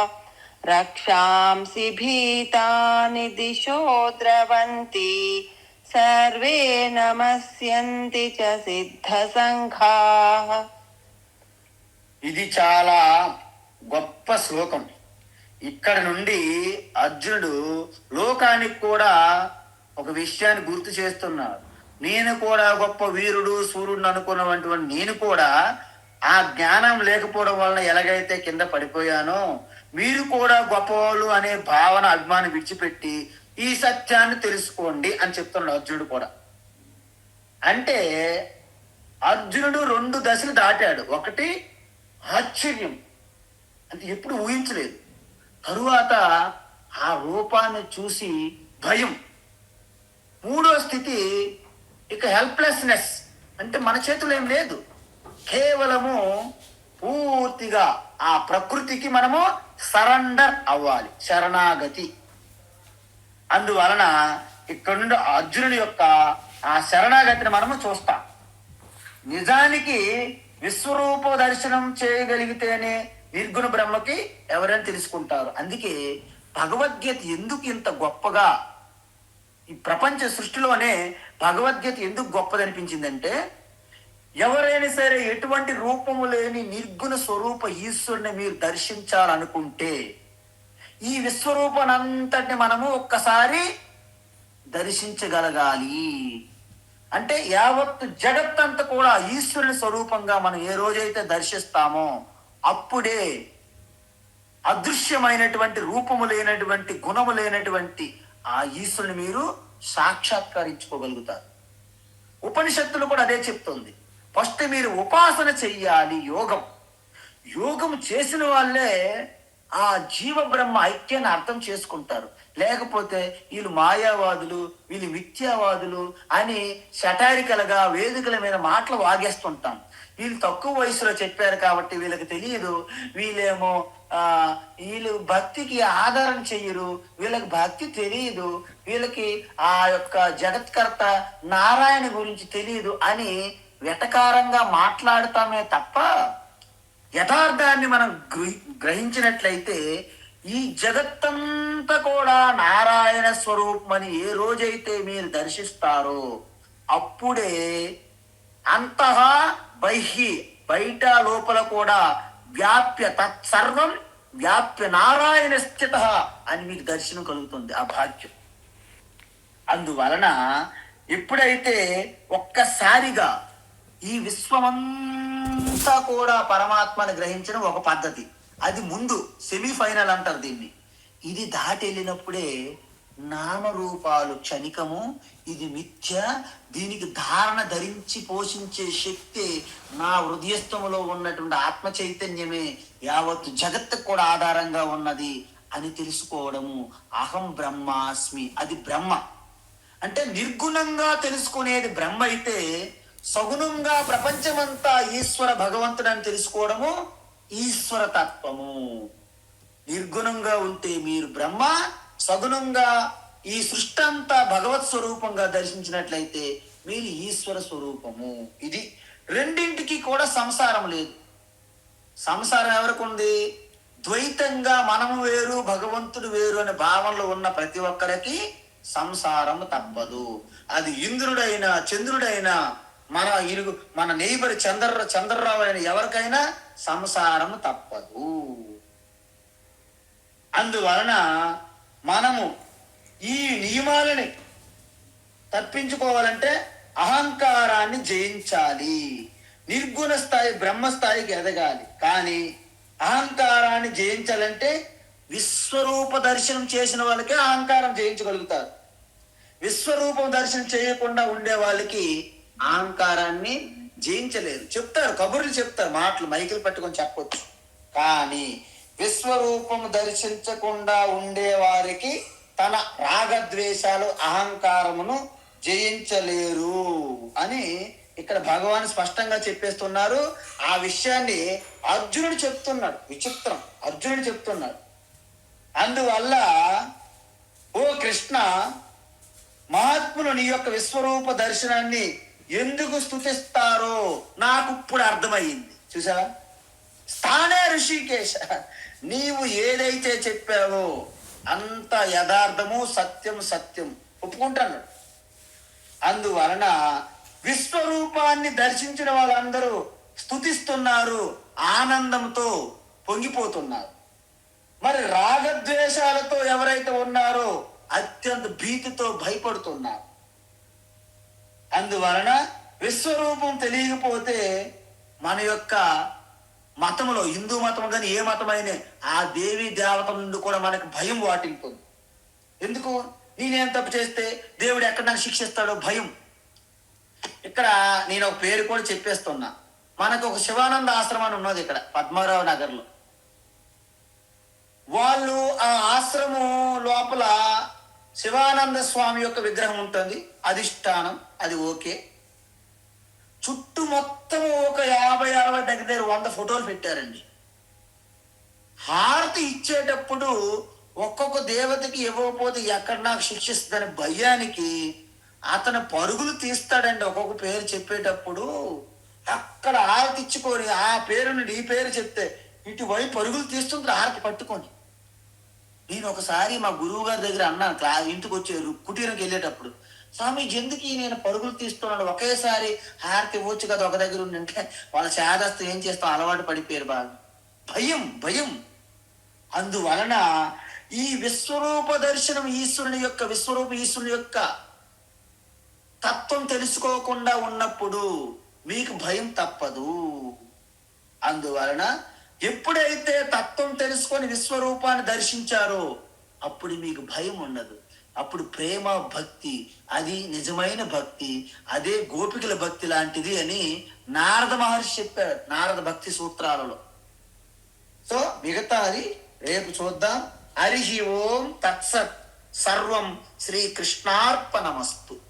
[SPEAKER 2] రక్షాంసి భీతాని దిశో ద్రవంతి సర్వే నమస్యంతి చ సిద్ధ సంఘాః.
[SPEAKER 1] ఇది చాలా గొప్ప శ్లోకం. ఇక్కడ నుండి అర్జునుడు లోకానికి కూడా ఒక విషయాన్ని గుర్తు చేస్తున్నాడు. నేను కూడా గొప్ప వీరుడు, సూర్యుడు అనుకున్నటువంటి నేను కూడా ఆ జ్ఞానం లేకపోవడం వలన ఎలాగైతే కింద పడిపోయానో మీరు కూడా గొప్పవాళ్ళు అనే భావన, అభిమానం విడిచిపెట్టి ఈ సత్యాన్ని తెలుసుకోండి అని చెప్తున్నాడు అర్జునుడు కూడా. అంటే అర్జునుడు 2 దశలు దాటాడు. ఒకటి ఆశ్చర్యం, అంటే ఎప్పుడు ఊహించలేదు. తరువాత ఆ రూపాన్ని చూసి భయం. 3వ స్థితి ఇక హెల్ప్లెస్నెస్, అంటే మన చేతిలో ఏం లేదు, కేవలము పూర్తిగా ఆ ప్రకృతికి మనము సరెండర్ అవ్వాలి, శరణాగతి. అందువలన ఇక్కడ నుండి అర్జునుడి యొక్క ఆ శరణాగతిని మనము చూస్తాం. నిజానికి విశ్వరూప దర్శనం చేయగలిగితేనే నిర్గుణ బ్రహ్మకి ఎవరైనా తెలుసుకుంటారు. అందుకే భగవద్గీత ఎందుకు ఇంత గొప్పగా ఈ ప్రపంచ సృష్టిలోనే భగవద్గీత ఎందుకు గొప్పదనిపించిందంటే, ఎవరైనా సరే ఎటువంటి రూపము లేని నిర్గుణ స్వరూప ఈశ్వరుని మీరు దర్శించాలనుకుంటే ఈ విశ్వరూపానంతటిని మనము ఒక్కసారి దర్శించగలగాలి. అంటే యావత్తు జగత్తంతా కూడా ఈశ్వరుని స్వరూపంగా మనం ఏ రోజైతే దర్శిస్తామో అప్పుడే అదృశ్యమైనటువంటి రూపము లేనటువంటి గుణము లేనటువంటి ఆ ఈశ్వరుని మీరు సాక్షాత్కరించుకోగలుగుతారు. ఉపనిషత్తులు కూడా అదే చెప్తుంది. ఫస్ట్ మీరు ఉపాసన చెయ్యాలి, యోగం చేసిన వాళ్ళే ఆ జీవ బ్రహ్మ ఐక్యాన్ని అర్థం చేసుకుంటారు. లేకపోతే వీళ్ళు మాయావాదులు, వీళ్ళు మిథ్యావాదులు అని సెటారికల్ గా వేదికల మీద మాటలు వాగేస్తుంటాం. వీళ్ళు తక్కువ వయసులో చెప్పారు కాబట్టి వీళ్ళకి తెలియదు. వీళ్ళేమో ఆ వీళ్ళు భక్తికి ఆధారం చెయ్యరు, వీళ్ళకి భక్తి తెలియదు, వీళ్ళకి ఆ యొక్క జగత్కర్త నారాయణ గురించి తెలియదు అని వెటకారంగా మాట్లాడతామే తప్ప యథార్థాన్ని మనం గ్రహించినట్లయితే ఈ జగత్తంతా కూడా నారాయణ స్వరూపం అని ఏ రోజైతే మీరు దర్శిస్తారో అప్పుడే అంతః బైహి బయట లోపల కూడా వ్యాప్య తత్సర్వం వ్యాప్య నారాయణ స్థిత అని మీకు దర్శనం కలుగుతుంది, ఆ భాగ్యం. అందువలన ఎప్పుడైతే ఒక్కసారిగా ఈ విశ్వమంతా కూడా పరమాత్మని గ్రహించడం ఒక పద్ధతి, అది ముందు సెమీఫైనల్ అంటారు దీన్ని. ఇది దాటి వెళ్ళినప్పుడే నామరూపాలు క్షణికము, ఇది మిథ్య, దీనికి ధారణ ధరించి పోషించే శక్తి నా హృదయస్థములో ఉన్నటువంటి ఆత్మ చైతన్యమే యావత్తు జగత్తుకు కూడా ఆధారంగా ఉన్నది అని తెలుసుకోవడము. అహం బ్రహ్మాస్మి, అది బ్రహ్మ. అంటే నిర్గుణంగా తెలుసుకునేది బ్రహ్మ అయితే, సగుణంగా ప్రపంచమంతా ఈశ్వర భగవంతుడు అని తెలుసుకోవడము ఈశ్వర తత్వము. నిర్గుణంగా ఉంటే మీరు బ్రహ్మ, సగుణంగా ఈ సృష్టి అంతా భగవత్ స్వరూపంగా దర్శించినట్లయితే మీరు ఈశ్వర స్వరూపము. ఇది రెండింటికి కూడా సంసారం లేదు. సంసారం ఎవరికి ఉంది? ద్వైతంగా మనము వేరు భగవంతుడు వేరు అనే భావనలో ఉన్న ప్రతి ఒక్కరికి సంసారము తప్పదు. అది ఇంద్రుడైనా చంద్రుడైనా మన నైబర్ చంద్రరావు అయిన ఎవరికైనా సంసారము తప్పదు. అందువలన మనము ఈ నియమాలని తప్పించుకోవాలంటే అహంకారాన్ని జయించాలి. నిర్గుణ స్థాయి బ్రహ్మస్థాయికి ఎదగాలి. కానీ అహంకారాన్ని జయించాలంటే విశ్వరూప దర్శనం చేసిన వాళ్ళకే అహంకారం జయించగలుగుతారు. విశ్వరూపం దర్శనం చేయకుండా ఉండే వాళ్ళకి అహంకారాన్ని జయించలేరు. చెప్తారు, కబుర్లు చెప్తారు, మాటలు మైకులు పట్టుకొని చెప్పొచ్చు. కానీ విశ్వరూపం దర్శించకుండా ఉండే వారికి తన రాగద్వేషాలు అహంకారమును జయించలేరు అని ఇక్కడ భగవాన్ స్పష్టంగా చెప్పేస్తున్నారు. ఆ విషయాన్ని అర్జునుడు చెప్తున్నాడు. విచిత్రం, అర్జునుడు చెప్తున్నాడు. అందువల్ల ఓ కృష్ణ, మహాత్ములు నీ యొక్క విశ్వరూప దర్శనాన్ని ఎందుకు స్తుతిస్తారో నాకు ఇప్పుడు అర్థమయ్యింది. చూసావా? స్థానే ఋషికేశ, నీవు ఏదైతే చెప్పావో అంత యథార్థము, సత్యం సత్యం ఒప్పుకుంటాను. అందువలన విశ్వరూపాన్ని దర్శించిన వాళ్ళందరూ స్తుతిస్తున్నారు, ఆనందంతో పొంగిపోతున్నారు. మరి రాగద్వేషాలతో ఎవరైతే ఉన్నారో అత్యంత భీతితో భయపడుతున్నారు. అందువలన విశ్వరూపం తెలియకపోతే మన యొక్క మతంలో, హిందూ మతం కానీ ఏ మతమైనా, ఆ దేవి దేవత నుండి కూడా మనకు భయం వాటిల్తుంది. ఎందుకు? నేనేం తప్పు చేస్తే దేవుడు ఎక్కడ నాకు శిక్షిస్తాడో భయం. ఇక్కడ నేను ఒక పేరు కూడా చెప్పేస్తున్నా. మనకు ఒక శివానంద ఆశ్రమం ఉన్నది ఇక్కడ పద్మారావు నగర్లో. వాళ్ళు ఆ ఆశ్రమం లోపల శివానంద స్వామి యొక్క విగ్రహం ఉంటుంది, అధిష్టానం, అది ఓకే. చుట్టూ మొత్తం ఒక 50 దగ్గర 100 ఫోటోలు పెట్టారండి. హారతి ఇచ్చేటప్పుడు ఒక్కొక్క దేవతకి ఇవ్వకపోతే ఎక్కడ నాకు శిక్షిస్తుందని భయానికి అతను పరుగులు తీస్తాడండి. ఒక్కొక్క పేరు చెప్పేటప్పుడు అక్కడ హారతి ఇచ్చుకొని ఆ పేరు నుండి ఈ పేరు చెప్తే ఇటువైపు పరుగులు తీస్తుంటారు హారతి పట్టుకొని. నేను ఒకసారి మా గురువు గారి దగ్గర అన్నాను, ఇంటికి వచ్చే కుటీరంకి వెళ్ళేటప్పుడు, స్వామి ఎందుకు నేను పరుగులు తీస్తున్నాడు, ఒకేసారి హారతి ఇవ్వచ్చు కదా ఒక దగ్గర ఉండంటే, వాళ్ళ చేదస్తూ ఏం చేస్తాం, అలవాటు పడిపోయారు బాగా. భయం భయం. అందువలన ఈ విశ్వరూప దర్శనం ఈశ్వరుని యొక్క ఈశ్వరుని యొక్క తత్వం తెలుసుకోకుండా ఉన్నప్పుడు మీకు భయం తప్పదు. అందువలన ఎప్పుడైతే తత్వం తెలుసుకొని విశ్వరూపాన్ని దర్శించారో అప్పుడు మీకు భయం ఉండదు. అప్పుడు ప్రేమ భక్తి, అది నిజమైన భక్తి, అదే గోపికల భక్తి లాంటిది అని నారద మహర్షి చెప్పారు నారద భక్తి సూత్రాలలో. సో మిగతాది రేపు చూద్దాం. హరి ఓం తత్సత్. సర్వం శ్రీకృష్ణార్పణమస్తు.